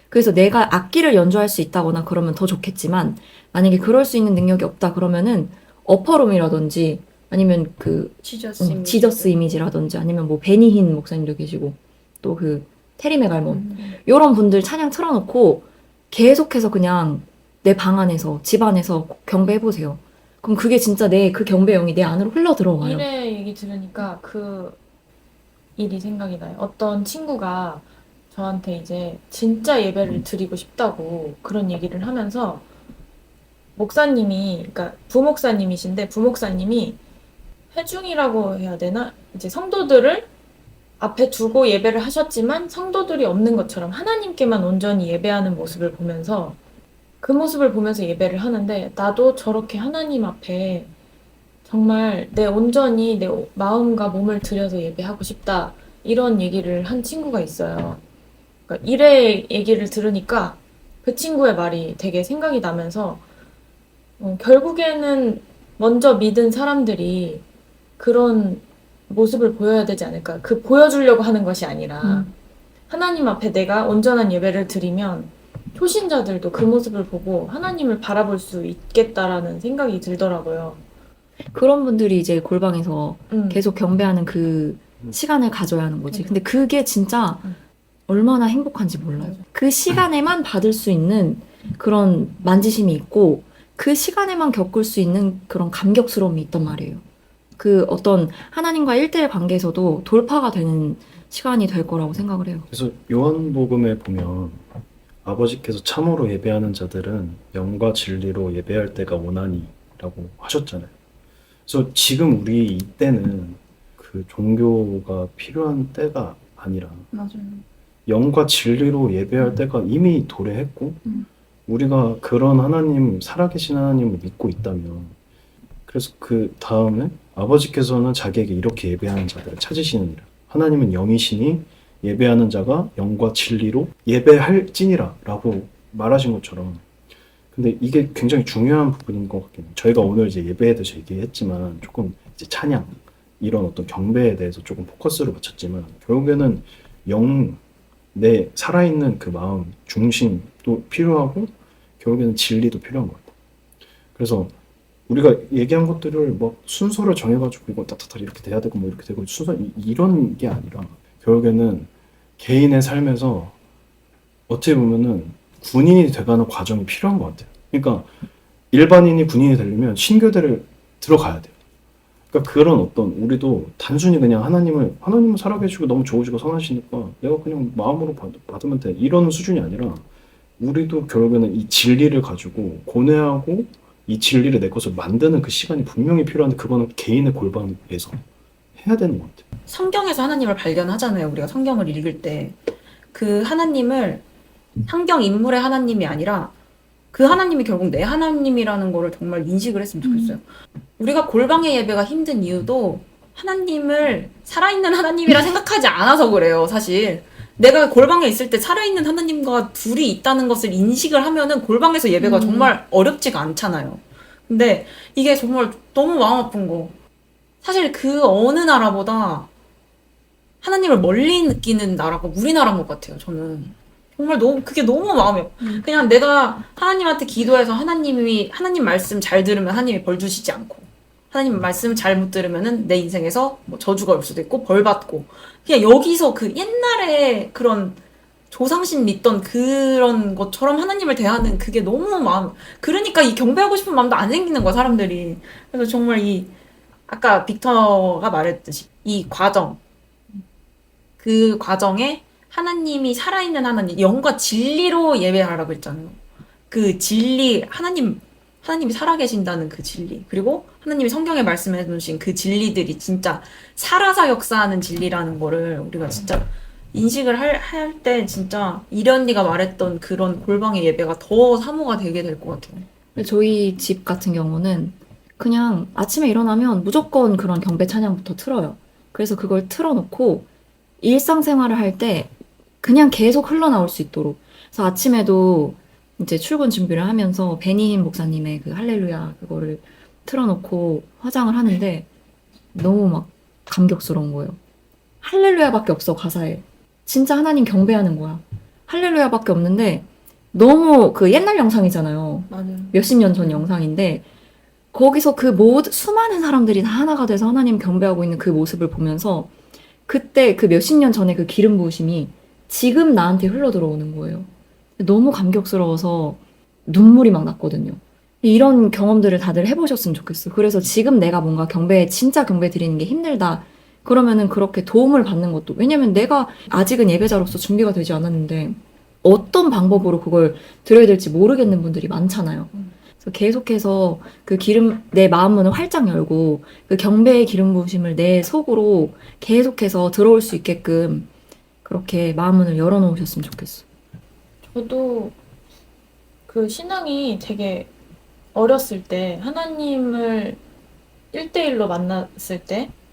S4: 그래서 내가 악기를 연주할 수 있다거나 그러면 더 좋겠지만
S2: 만약에 그럴 수 있는 능력이 없다 그러면은 어퍼룸이라든지 아니면 그 지저스 이미지라든지 아니면 뭐 베니힌 목사님도 계시고 또 그 테리 메갈몬 요런 분들 찬양 틀어놓고 계속해서 그냥 내 방 안에서 집 안에서 경배해보세요. 그럼 그게 진짜 내 그 경배 영이 내 안으로 흘러 들어와요.
S3: 일의 얘기 들으니까 그 일이 생각이 나요. 어떤 친구가 저한테 이제 진짜 예배를 드리고 싶다고 그런 얘기를 하면서 목사님이, 그러니까 부목사님이신데 부목사님이 회중이라고 해야 되나? 이제 성도들을 앞에 두고 예배를 하셨지만 성도들이 없는 것처럼 하나님께만 온전히 예배하는 모습을 보면서 그 모습을 보면서 예배를 하는데 나도 저렇게 하나님 앞에 정말 내 온전히 내 마음과 몸을 들여서 예배하고 싶다. 이런 얘기를 한 친구가 있어요. 그러니까 일의 얘기를 들으니까 그 친구의 말이 되게 생각이 나면서 결국에는 먼저 믿은 사람들이 그런 모습을 보여야 되지 않을까. 그 보여주려고 하는 것이 아니라 하나님 앞에 내가 온전한 예배를 드리면 초신자들도 그 모습을 보고 하나님을 바라볼 수 있겠다라는 생각이 들더라고요.
S4: 그런 분들이 이제 골방에서
S3: 음.
S4: 계속 경배하는 그 시간을 가져야 하는 거지. 근데 그게 진짜 얼마나 행복한지 몰라요. 그 시간에만 받을 수 있는 그런 만지심이 있고 그 시간에만 겪을 수 있는 그런 감격스러움이 있단 말이에요. 그 어떤 하나님과 1대1 관계에서도 돌파가 되는 시간이 될 거라고 생각을 해요.
S1: 그래서 요한복음에 보면 아버지께서 참으로 예배하는 자들은 영과 진리로 예배할 때가 오나니라고 하셨잖아요. 그래서 지금 우리 이때는 그 종교가 필요한 때가 아니라
S2: 맞아요.
S1: 영과 진리로 예배할 때가 이미 도래했고 우리가 그런 하나님, 살아계신 하나님을 믿고 있다면 그래서 그 다음에 아버지께서는 자기에게 이렇게 예배하는 자들을 찾으시느니라. 하나님은 영이시니 예배하는 자가 영과 진리로 예배할지니라 라고 말하신 것처럼 근데 이게 굉장히 중요한 부분인 것 같긴 해요. 저희가 오늘 이제 예배에 대해서 얘기했지만 조금 이제 찬양 이런 어떤 경배에 대해서 조금 포커스를 맞췄지만 결국에는 내 살아있는 그 마음, 중심도 필요하고 결국에는 진리도 필요한 것 같아요. 그래서 우리가 얘기한 것들을 뭐 순서를 정해가지고 이거 따뜻하게 이렇게 돼야 되고 뭐 이렇게 되고 순서 이런 게 아니라 결국에는 개인의 삶에서 어떻게 보면은 군인이 돼가는 과정이 필요한 것 같아요. 그러니까 일반인이 군인이 되려면 신교대를 들어가야 돼요. 그러니까 그런 어떤 우리도 단순히 그냥 하나님을 살아계시고 너무 좋으시고 선하시니까 내가 그냥 마음으로 받으면 돼 이런 수준이 아니라 우리도 결국에는 이 진리를 가지고 고뇌하고 이 진리를 내 것을 만드는 그 시간이 분명히 필요한데 그거는 개인의 골반에서 해야 되는 것 같아요.
S2: 성경에서 하나님을 발견하잖아요. 우리가 성경을 읽을 때 그 하나님을 성경 인물의 하나님이 아니라 그 하나님이 결국 내 하나님이라는 거를 정말 인식을 했으면 좋겠어요. 우리가 골방의 예배가 힘든 이유도 하나님을 살아있는 하나님이라 생각하지 않아서 그래요, 사실. 내가 골방에 있을 때 살아있는 하나님과 둘이 있다는 것을 인식을 하면은 골방에서 예배가 정말 어렵지가 않잖아요. 근데 이게 정말 너무 마음 아픈 거. 사실 그 어느 나라보다 하나님을 멀리 느끼는 나라가 우리나라인 것 같아요, 저는. 정말 그게 너무 마음이 아파. 그냥 내가 하나님한테 기도해서 하나님 말씀 잘 들으면 하나님이 벌 주시지 않고, 하나님 말씀 잘 못 들으면은 내 인생에서 뭐 저주가 올 수도 있고, 벌 받고. 그냥 여기서 그 옛날에 그런 조상신 믿던 그런 것처럼 하나님을 대하는 그게 너무 그러니까 이 경배하고 싶은 마음도 안 생기는 거야, 사람들이. 그래서 정말 아까 빅터가 말했듯이 이 과정, 그 과정에 하나님이 살아있는 하나님, 영과 진리로 예배하라고 했잖아요. 그 진리, 하나님이 살아계신다는 그 진리, 그리고 하나님이 성경에 말씀해 주신 그 진리들이 진짜 살아서 역사하는 진리라는 거를 우리가 진짜 인식을 할 때 진짜 이련리가 말했던 그런 골방의 예배가 더 사모가 되게 될 것 같아요.
S4: 저희 집 같은 경우는 그냥 아침에 일어나면 무조건 그런 경배 찬양부터 틀어요. 그래서 그걸 틀어놓고 일상생활을 할 때 그냥 계속 흘러나올 수 있도록. 그래서 아침에도 이제 출근 준비를 하면서 베니힘 목사님의 그 할렐루야 그거를 틀어놓고 화장을 하는데 너무 막 감격스러운 거예요. 할렐루야밖에 없어, 가사에. 진짜 하나님 경배하는 거야. 할렐루야밖에 없는데 너무 그 옛날 영상이잖아요.
S2: 맞아요.
S4: 몇십 년 전 영상인데 거기서 그 수많은 사람들이 다 하나가 돼서 하나님 경배하고 있는 그 모습을 보면서 그때 그 몇십 년 전에 그 기름 부으심이 지금 나한테 흘러 들어오는 거예요. 너무 감격스러워서 눈물이 막 났거든요. 이런 경험들을 다들 해보셨으면 좋겠어. 그래서 지금 내가 뭔가 진짜 경배 드리는 게 힘들다. 그러면은 그렇게 도움을 받는 것도. 왜냐면 내가 아직은 예배자로서 준비가 되지 않았는데 어떤 방법으로 그걸 드려야 될지 모르겠는 분들이 많잖아요. 그래서 계속해서 내 마음문을 활짝 열고 그 경배의 기름 부으심을 내 속으로 계속해서 들어올 수 있게끔 그렇게 마음문을 열어놓으셨으면 좋겠어.
S3: 저도 그 신앙이 되게 어렸을 때 하나님을 1대1로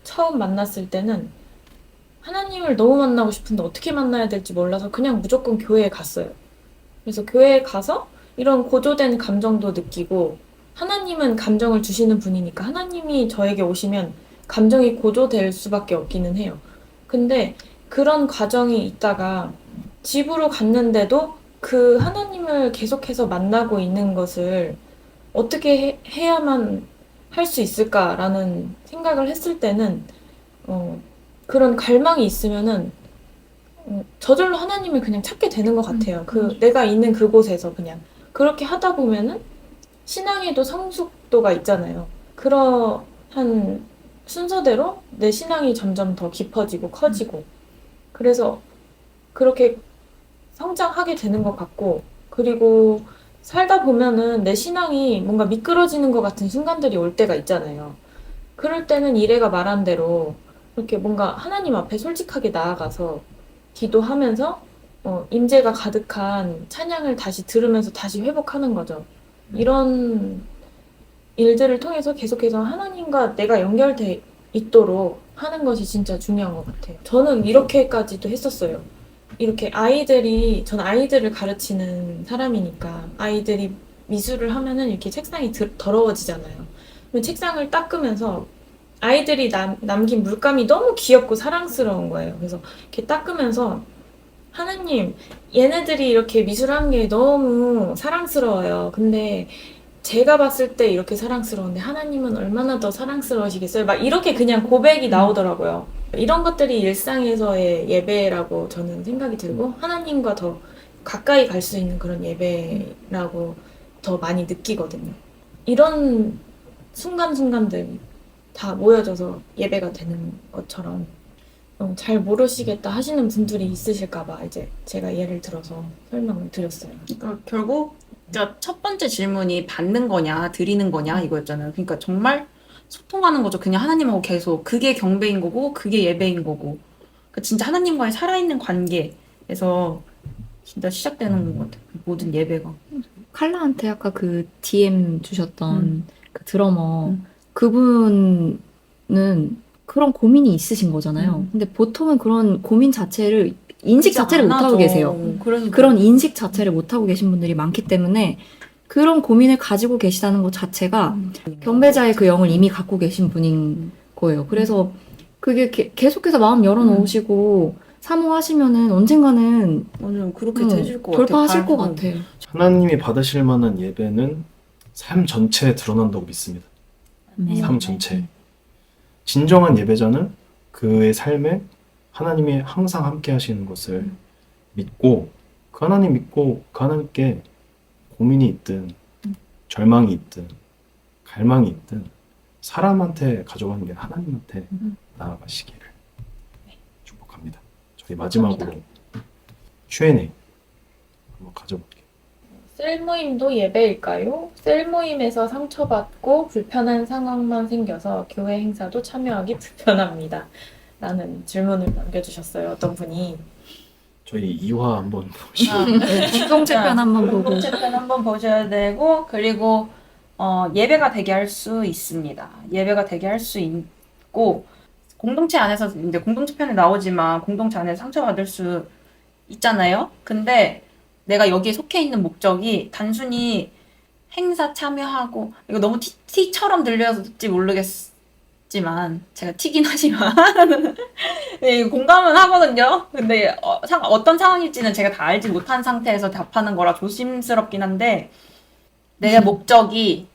S3: 처음 만났을 때는 하나님을 너무 만나고 싶은데 어떻게 만나야 될지 몰라서 그냥 무조건 교회에 갔어요. 그래서 교회에 가서 이런 고조된 감정도 느끼고, 하나님은 감정을 주시는 분이니까 하나님이 저에게 오시면 감정이 고조될 수밖에 없기는 해요. 근데 그런 과정이 있다가 집으로 갔는데도 그 하나님을 계속해서 만나고 있는 것을 어떻게 해야만 할 수 있을까라는 생각을 했을 때는 그런 갈망이 있으면은 저절로 하나님을 그냥 찾게 되는 것 같아요. 내가 있는 그곳에서 그냥 그렇게 하다 보면은 신앙에도 성숙도가 있잖아요. 그러한 순서대로 내 신앙이 점점 더 깊어지고 커지고, 그래서 그렇게 성장하게 되는 것 같고, 그리고 살다 보면은 내 신앙이 뭔가 미끄러지는 것 같은 순간들이 올 때가 있잖아요. 그럴 때는 이래가 말한 대로 이렇게 뭔가 하나님 앞에 솔직하게 나아가서 기도하면서 임재가 가득한 찬양을 다시 들으면서 다시 회복하는 거죠. 이런 일들을 통해서 계속해서 하나님과 내가 연결돼 있도록 하는 것이 진짜 중요한 것 같아요. 저는 이렇게까지도 했었어요. 이렇게 전 아이들을 가르치는 사람이니까 아이들이 미술을 하면은 이렇게 책상이 더러워지잖아요. 그럼 책상을 닦으면서 아이들이 남긴 물감이 너무 귀엽고 사랑스러운 거예요. 그래서 이렇게 닦으면서 하나님, 얘네들이 이렇게 미술한 게 너무 사랑스러워요. 근데 제가 봤을 때 이렇게 사랑스러운데 하나님은 얼마나 더 사랑스러우시겠어요? 막 이렇게 그냥 고백이 나오더라고요. 이런 것들이 일상에서의 예배라고 저는 생각이 들고, 하나님과 더 가까이 갈 수 있는 그런 예배라고 더 많이 느끼거든요. 이런 순간순간들 다 모여져서 예배가 되는 것처럼 잘 모르시겠다 하시는 분들이 있으실까봐 이제 제가 예를 들어서 설명을 드렸어요.
S2: 그러니까 결국 그러니까 첫 번째 질문이 받는 거냐 드리는 거냐 이거였잖아요. 그러니까 정말 소통하는 거죠. 그냥 하나님하고 계속 그게 경배인 거고 그게 예배인 거고 그러니까 진짜 하나님과의 살아있는 관계에서 진짜 시작되는 것 같아요. 모든 예배가.
S4: 칼라한테 아까 그 DM 주셨던 그 드러머 그분은 그런 고민이 있으신 거잖아요. 근데 보통은 그런 고민 자체를 인식 자체를 못 하고 계세요.
S2: 그래서
S4: 그런 인식 자체를 못 하고 계신 분들이 많기 때문에 그런 고민을 가지고 계시다는 것 자체가 경배자의 그 영을 이미 갖고 계신 분인 거예요. 그래서 그게 계속해서 마음 열어놓으시고 사모하시면은 언젠가는
S2: 완전 그렇게 되실 것 같아요.
S4: 돌파하실 것 같아.
S1: 하나님이 받으실 만한 예배는 삶 전체에 드러난다고 믿습니다. 삶 전체. 진정한 예배자는 그의 삶에 하나님이 항상 함께 하시는 것을 믿고 그 하나님 믿고 그 하나님께 고민이 있든 절망이 있든 갈망이 있든 사람한테 가져가는 게 하나님한테 나아가시기를 축복합니다. 저희 마지막으로 Q&A 한번 가져볼게요.
S3: 셀 모임도 예배일까요? 셀 모임에서 상처받고 불편한 상황만 생겨서 교회 행사도 참여하기 불편합니다. 라는 질문을 남겨주셨어요. 어떤 분이.
S1: 저희 2화 한번 보시죠.
S4: 공동체편 한번 보고.
S2: 공동체편 한번 보셔야 되고 그리고 예배가 되게 할 수 있습니다. 예배가 되게 할 수 있고 공동체 안에서 이제 공동체편에 나오지만 공동체 안에서 상처받을 수 있잖아요. 근데 내가 여기에 속해 있는 목적이 단순히 행사 참여하고 이거 너무 티처럼 들려질지 모르겠지만 제가 튀긴 하지만 네, 공감은 하거든요. 근데 어떤 상황일지는 제가 다 알지 못한 상태에서 답하는 거라 조심스럽긴 한데 내 목적이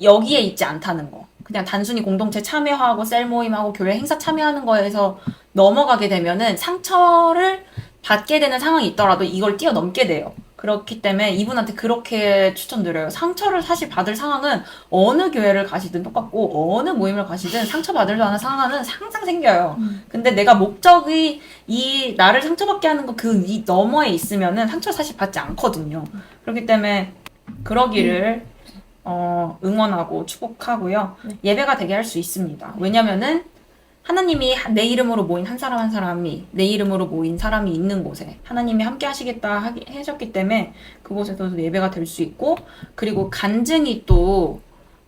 S2: 여기에 있지 않다는 거. 그냥 단순히 공동체 참여하고 셀 모임하고 교회 행사 참여하는 거에서 넘어가게 되면은 상처를 받게 되는 상황이 있더라도 이걸 뛰어넘게 돼요. 그렇기 때문에 이분한테 그렇게 추천드려요. 상처를 사실 받을 상황은 어느 교회를 가시든 똑같고 어느 모임을 가시든 상처받을 만한 상황은 항상 생겨요. 근데 내가 목적이 이 나를 상처받게 하는 거 그 위 너머에 있으면은 상처를 사실 받지 않거든요. 그렇기 때문에 그러기를 응원하고 축복하고요. 예배가 되게 할 수 있습니다. 왜냐면은 하나님이 내 이름으로 모인 한 사람 한 사람이 내 이름으로 모인 사람이 있는 곳에 하나님이 함께 하시겠다 하셨기 때문에 그곳에서도 예배가 될 수 있고 그리고 간증이 또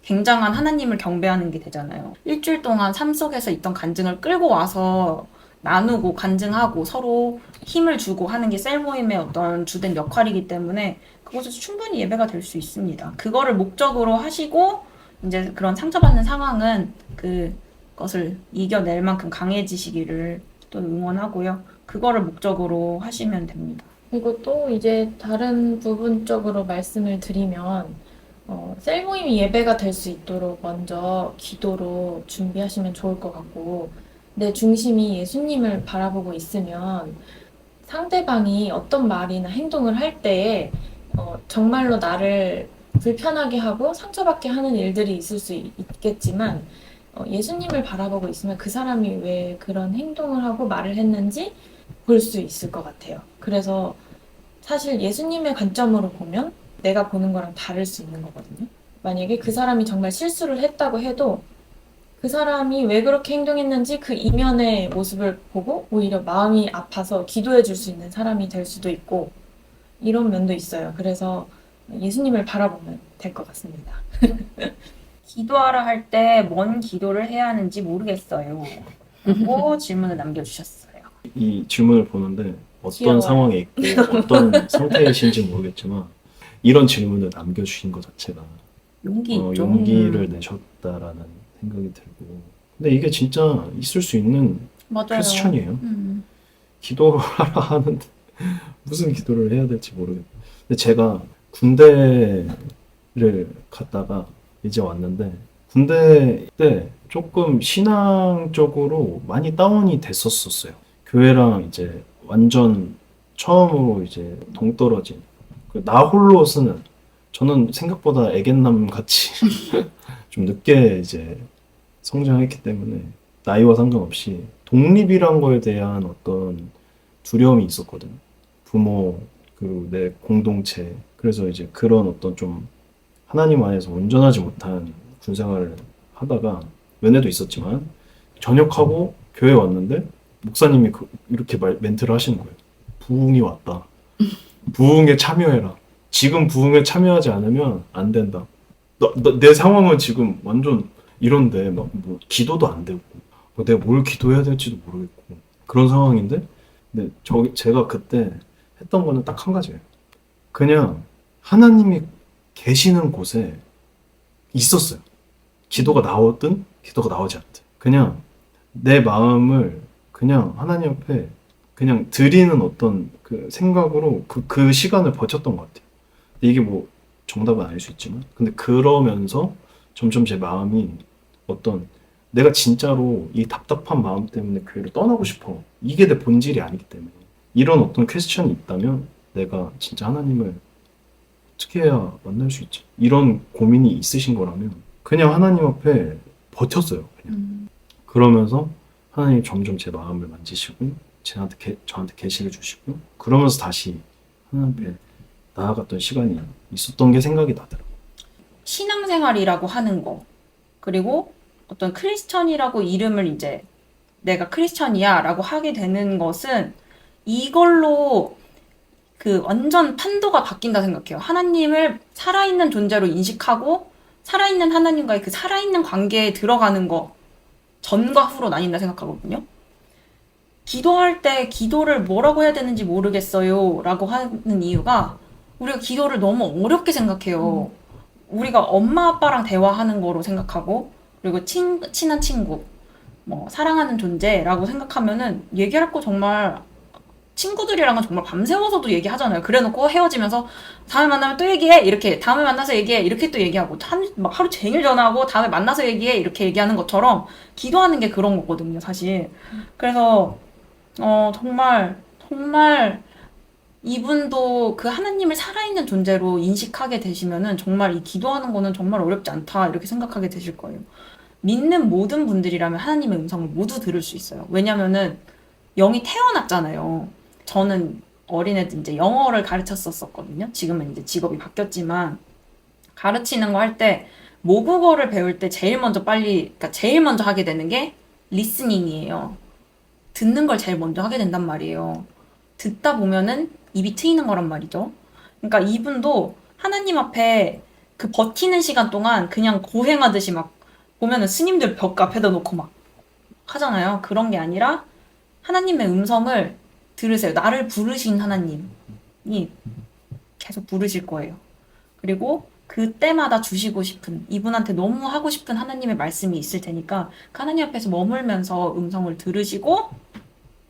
S2: 굉장한 하나님을 경배하는 게 되잖아요. 일주일 동안 삶 속에서 있던 간증을 끌고 와서 나누고 간증하고 서로 힘을 주고 하는 게 셀 모임의 어떤 주된 역할이기 때문에 그곳에서 충분히 예배가 될 수 있습니다. 그거를 목적으로 하시고 이제 그런 상처받는 상황은 그것을 이겨낼 만큼 강해지시기를 또 응원하고요. 그거를 목적으로 하시면 됩니다.
S3: 그리고 또 이제 다른 부분적으로 말씀을 드리면 셀 모임이 예배가 될 수 있도록 먼저 기도로 준비하시면 좋을 것 같고 내 중심이 예수님을 바라보고 있으면 상대방이 어떤 말이나 행동을 할 때에 정말로 나를 불편하게 하고 상처받게 하는 일들이 있을 수 있겠지만 예수님을 바라보고 있으면 그 사람이 왜 그런 행동을 하고 말을 했는지 볼 수 있을 것 같아요. 그래서 사실 예수님의 관점으로 보면 내가 보는 거랑 다를 수 있는 거거든요. 만약에 그 사람이 정말 실수를 했다고 해도 그 사람이 왜 그렇게 행동했는지 그 이면의 모습을 보고 오히려 마음이 아파서 기도해 줄 수 있는 사람이 될 수도 있고 이런 면도 있어요. 그래서 예수님을 바라보면 될 것 같습니다.
S2: 기도하라 할 때 뭔 기도를 해야 하는지 모르겠어요. 라고 질문을 남겨주셨어요.
S1: 이 질문을 보는데 어떤
S3: 귀여워요.
S1: 상황에 있고 어떤 상태이신지 모르겠지만 이런 질문을 남겨주신 것 자체가
S2: 용기 있죠.
S1: 용기를 내셨다라는 생각이 들고 근데 이게 진짜 있을 수 있는
S2: 맞아요.
S1: 퀘스천이에요. 기도를 하라 하는데 무슨 기도를 해야 될지 모르겠어요. 근데 제가 군대를 갔다가 이제 왔는데 군대 때 조금 신앙적으로 많이 다운이 됐었어요. 교회랑 이제 완전 처음으로 이제 동떨어진 나 홀로 쓰는 저는 생각보다 애견남 같이 좀 늦게 이제 성장했기 때문에 나이와 상관없이 독립이란 거에 대한 어떤 두려움이 있었거든요. 부모 그리고 내 공동체 그래서 이제 그런 어떤 좀 하나님 안에서 온전하지 못한 군 생활을 하다가 연애도 있었지만 전역하고 교회 왔는데 목사님이 이렇게 멘트를 하시는 거예요. 부흥이 왔다. 부흥에 참여해라. 지금 부흥에 참여하지 않으면 안 된다. 내 상황은 지금 완전 이런데 막 뭐 기도도 안 되고 뭐 내가 뭘 기도해야 될지도 모르겠고 그런 상황인데 근데 제가 그때 했던 거는 딱 한 가지예요. 그냥 하나님이 계시는 곳에 있었어요. 기도가 나오든 기도가 나오지 않든 그냥 내 마음을 그냥 하나님 앞에 그냥 드리는 어떤 그 생각으로 그 시간을 버텼던 것 같아요. 이게 뭐 정답은 아닐 수 있지만 근데 그러면서 점점 제 마음이 어떤 내가 진짜로 이 답답한 마음 때문에 교회를 떠나고 싶어 이게 내 본질이 아니기 때문에 이런 어떤 퀘스천이 있다면 내가 진짜 하나님을 어떻게 해야 만날 수 있지? 이런 고민이 있으신 거라면 그냥 하나님 앞에 버텼어요. 그냥. 그러면서 하나님이 점점 제 마음을 만지시고 저한테 계시를 주시고 그러면서 다시 하나님 앞에 나아갔던 시간이 있었던 게 생각이 나더라고요.
S2: 신앙생활이라고 하는 거 그리고 어떤 크리스천이라고 이름을 이제 내가 크리스천이야 라고 하게 되는 것은 이걸로 그 완전 판도가 바뀐다 생각해요. 하나님을 살아있는 존재로 인식하고 살아있는 하나님과의 그 살아있는 관계에 들어가는 거 전과 후로 나뉜다 생각하거든요. 기도할 때 기도를 뭐라고 해야 되는지 모르겠어요 라고 하는 이유가 우리가 기도를 너무 어렵게 생각해요. 우리가 엄마 아빠랑 대화하는 거로 생각하고 그리고 친한 친구 뭐 사랑하는 존재라고 생각하면은 얘기할 거 정말 친구들이랑은 정말 밤새워서도 얘기하잖아요. 그래놓고 헤어지면서 다음에 만나면 또 얘기해 이렇게 다음에 만나서 얘기해 이렇게 또 얘기하고 막 하루 종일 전화하고 다음에 만나서 얘기해 이렇게 얘기하는 것처럼 기도하는 게 그런 거거든요 사실. 그래서 정말 이분도 그 하나님을 살아있는 존재로 인식하게 되시면은 정말 이 기도하는 거는 정말 어렵지 않다 이렇게 생각하게 되실 거예요. 믿는 모든 분들이라면 하나님의 음성을 모두 들을 수 있어요. 왜냐면은 영이 태어났잖아요. 저는 어린애들 이제 영어를 가르쳤었거든요. 지금은 이제 직업이 바뀌었지만 가르치는 거 할 때 모국어를 배울 때 제일 먼저 하게 되는 게 리스닝이에요. 듣는 걸 제일 먼저 하게 된단 말이에요. 듣다 보면은 입이 트이는 거란 말이죠. 그러니까 이분도 하나님 앞에 그 버티는 시간 동안 그냥 고행하듯이 막 보면은 스님들 벽 앞에다 놓고 막 하잖아요. 그런 게 아니라 하나님의 음성을 들으세요. 나를 부르신 하나님이 계속 부르실 거예요. 그리고 그때마다 주시고 싶은 이분한테 너무 하고 싶은 하나님의 말씀이 있을 테니까 그 하나님 앞에서 머물면서 음성을 들으시고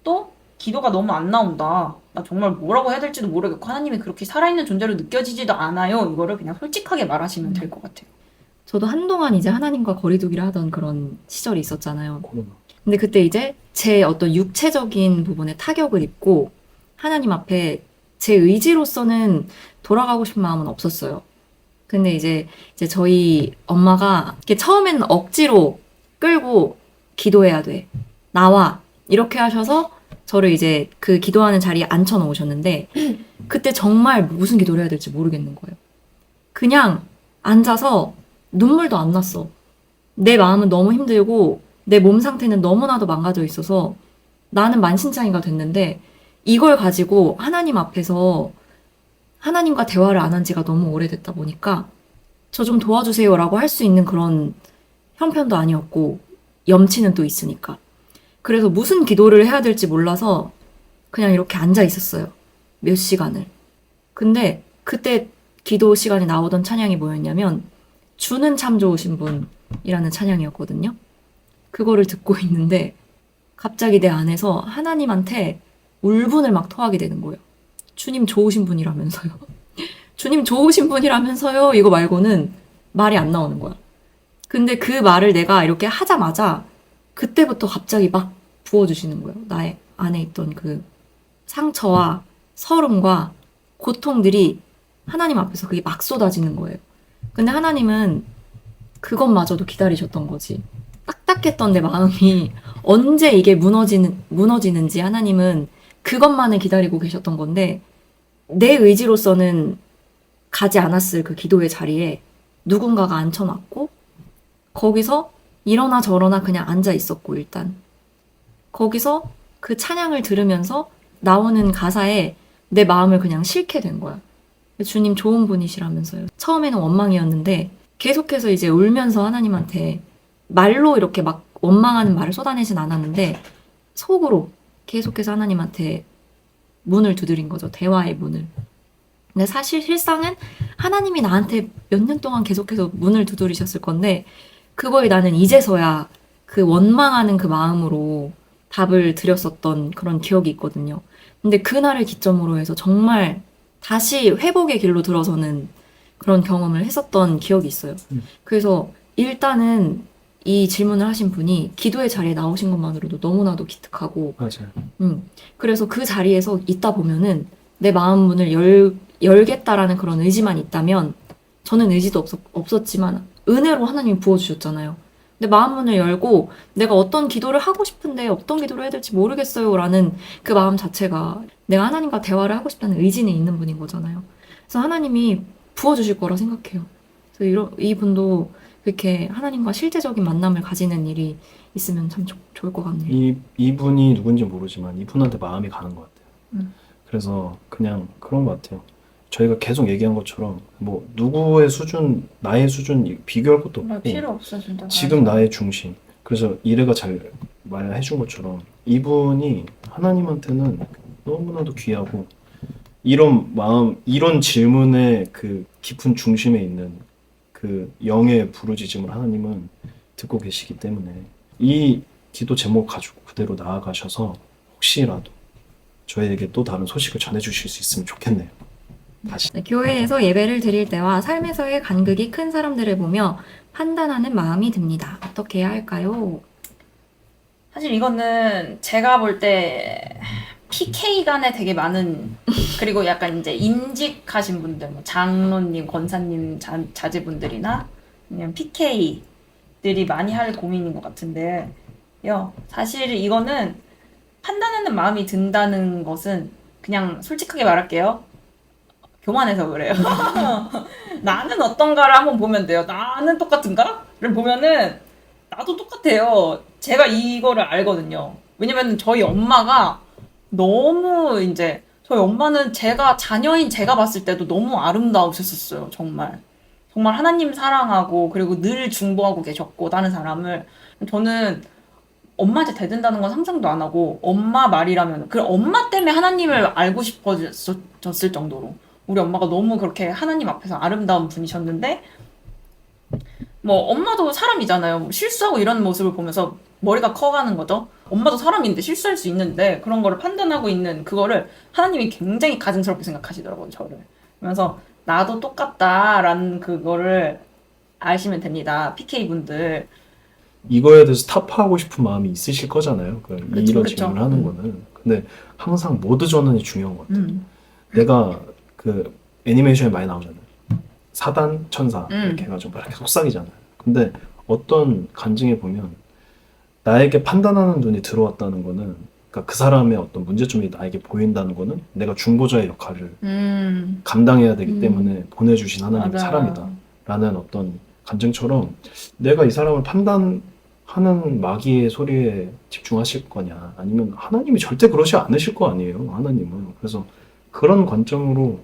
S2: 또 기도가 너무 안 나온다. 나 정말 뭐라고 해야 될지도 모르겠고 하나님이 그렇게 살아있는 존재로 느껴지지도 않아요. 이거를 그냥 솔직하게 말하시면 될 것 같아요.
S4: 저도 한동안 이제 하나님과 거리두기를 하던 그런 시절이 있었잖아요.
S1: 코로나.
S4: 근데 그때 이제 제 어떤 육체적인 부분에 타격을 입고 하나님 앞에 제 의지로서는 돌아가고 싶은 마음은 없었어요. 근데 이제 저희 엄마가 이렇게 처음에는 억지로 끌고 기도해야 돼. 나와. 이렇게 하셔서 저를 이제 그 기도하는 자리에 앉혀 놓으셨는데 그때 정말 무슨 기도를 해야 될지 모르겠는 거예요. 그냥 앉아서 눈물도 안 났어. 내 마음은 너무 힘들고 내 몸 상태는 너무나도 망가져 있어서 나는 만신창이가 됐는데 이걸 가지고 하나님 앞에서 하나님과 대화를 안 한 지가 너무 오래됐다 보니까 저 좀 도와주세요라고 할 수 있는 그런 형편도 아니었고 염치는 또 있으니까 그래서 무슨 기도를 해야 될지 몰라서 그냥 이렇게 앉아 있었어요. 몇 시간을. 근데 그때 기도 시간에 나오던 찬양이 뭐였냐면 주는 참 좋으신 분이라는 찬양이었거든요. 그거를 듣고 있는데 갑자기 내 안에서 하나님한테 울분을 막 토하게 되는 거예요. 주님 좋으신 분이라면서요. 주님 좋으신 분이라면서요. 이거 말고는 말이 안 나오는 거야. 근데 그 말을 내가 이렇게 하자마자 그때부터 갑자기 막 부어주시는 거예요. 나의 안에 있던 그 상처와 서름과 고통들이 하나님 앞에서 그게 막 쏟아지는 거예요. 근데 하나님은 그것마저도 기다리셨던 거지. 딱딱했던 내 마음이 언제 이게 무너지는지 하나님은 그것만을 기다리고 계셨던 건데, 내 의지로서는 가지 않았을 그 기도의 자리에 누군가가 앉혀놨고, 거기서 이러나 저러나 그냥 앉아 있었고, 일단 거기서 그 찬양을 들으면서 나오는 가사에 내 마음을 그냥 싣게 된 거야. 주님 좋은 분이시라면서요. 처음에는 원망이었는데 계속해서 이제 울면서 하나님한테, 말로 이렇게 막 원망하는 말을 쏟아내진 않았는데 속으로 계속해서 하나님한테 문을 두드린 거죠. 대화의 문을. 근데 사실 실상은 하나님이 나한테 몇 년 동안 계속해서 문을 두드리셨을 건데, 그거에 나는 이제서야 그 원망하는 그 마음으로 답을 드렸었던 그런 기억이 있거든요. 근데 그날을 기점으로 해서 정말 다시 회복의 길로 들어서는 그런 경험을 했었던 기억이 있어요. 그래서 일단은 이 질문을 하신 분이 기도의 자리에 나오신 것만으로도 너무나도 기특하고,
S1: 맞아요.
S4: 그래서 그 자리에서 있다 보면은 내 마음 문을 열겠다라는 그런 의지만 있다면, 저는 의지도 없었지만 은혜로 하나님이 부어주셨잖아요. 근데 마음 문을 열고 내가 어떤 기도를 하고 싶은데 어떤 기도를 해야 될지 모르겠어요 라는 그 마음 자체가 내가 하나님과 대화를 하고 싶다는 의지는 있는 분인 거잖아요. 그래서 하나님이 부어주실 거라 생각해요. 그래서 이분도 그렇게 하나님과 실제적인 만남을 가지는 일이 있으면 참 좋을 것 같네요.
S1: 이분이 누군지 모르지만 이분한테 마음이 가는 것 같아요.
S2: 음.
S1: 그래서 그냥 그런 것 같아요. 저희가 계속 얘기한 것처럼 뭐 누구의 수준, 나의 수준 비교할 것도 없고,
S2: 필요 없어 진짜.
S1: 지금 나의 중심. 그래서 이래가 잘 말해준 것처럼 이분이 하나님한테는 너무나도 귀하고, 이런 마음, 이런 질문의 그 깊은 중심에 있는 그 영의 부르짖음을 하나님은 듣고 계시기 때문에 이 기도 제목 가지고 그대로 나아가셔서 혹시라도 저희에게 또 다른 소식을 전해주실 수 있으면 좋겠네요. 다시.
S4: 네, 교회에서 예배를 드릴 때와 삶에서의 간극이 큰 사람들을 보며 판단하는 마음이 듭니다. 어떻게 해야 할까요?
S2: 사실 이거는 제가 볼 때 PK 간에 되게 많은, 그리고 약간 이제 임직하신 분들, 뭐 장로님, 권사님, 자제분들이나 아니면 PK들이 많이 할 고민인 것 같은데요. 사실 이거는 판단하는 마음이 든다는 것은 그냥 솔직하게 말할게요. 교만해서 그래요. 나는 어떤가를 한번 보면 돼요. 나는 똑같은가?를 보면은 나도 똑같아요. 제가 이거를 알거든요. 왜냐면 저희 엄마가 너무 이제, 저희 엄마는 자녀인 제가 봤을 때도 너무 아름다우셨었어요. 정말. 정말 하나님 사랑하고, 그리고 늘 중보하고 계셨고, 다른 사람을. 저는 엄마한테 대든다는 건 상상도 안 하고, 엄마 말이라면, 그 엄마 때문에 하나님을 알고 싶어졌을 정도로. 우리 엄마가 너무 그렇게 하나님 앞에서 아름다운 분이셨는데, 뭐 엄마도 사람이잖아요. 뭐 실수하고 이런 모습을 보면서 머리가 커가는 거죠. 엄마도 사람인데 실수할 수 있는데 그런 거를 판단하고 있는 그거를 하나님이 굉장히 가증스럽게 생각하시더라고요, 저를. 그러면서 나도 똑같다라는 그거를 아시면 됩니다, PK분들.
S1: 이거에 대해서 타파하고 싶은 마음이 있으실 거잖아요. 이런
S2: 그쵸.
S1: 질문을 하는 거는. 근데 항상 모드 전환이 중요한 것 같아요. 내가 그 애니메이션에 많이 나오잖아요. 사단, 천사 이렇게 해가지고 이렇게 속삭이잖아요. 근데 어떤 간증에 보면 나에게 판단하는 눈이 들어왔다는 거는, 그러니까 그 사람의 어떤 문제점이 나에게 보인다는 거는 내가 중보자의 역할을 감당해야 되기 때문에 보내주신 하나님의
S2: 맞아요.
S1: 사람이다 라는 어떤 간증처럼, 내가 이 사람을 판단하는 마귀의 소리에 집중하실 거냐, 아니면 하나님이 절대 그러지 않으실 거 아니에요, 하나님은. 그래서 그런 관점으로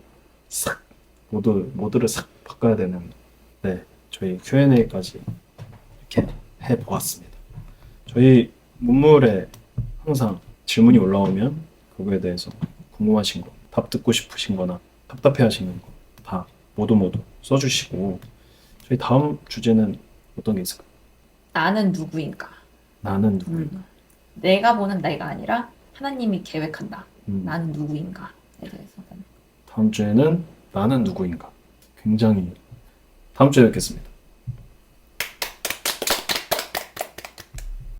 S1: 싹 모드를 싹 바꿔야 되는, 네, 저희 Q&A까지 이렇게 해보았습니다. 저희 문물에 항상 질문이 올라오면 그거에 대해서 궁금하신 거, 답 듣고 싶으신 거나 답답해 하시는 거 다 모두 써주시고, 저희 다음 주제는 어떤 게 있을까요?
S2: 나는 누구인가?
S1: 나는 누구인가?
S2: 내가 보는 내가 아니라 하나님이 계획한다.
S1: 음.
S2: 나는 누구인가에 대해서.
S1: 다음 주에는 나는 누구인가? 굉장히, 다음 주에 뵙겠습니다.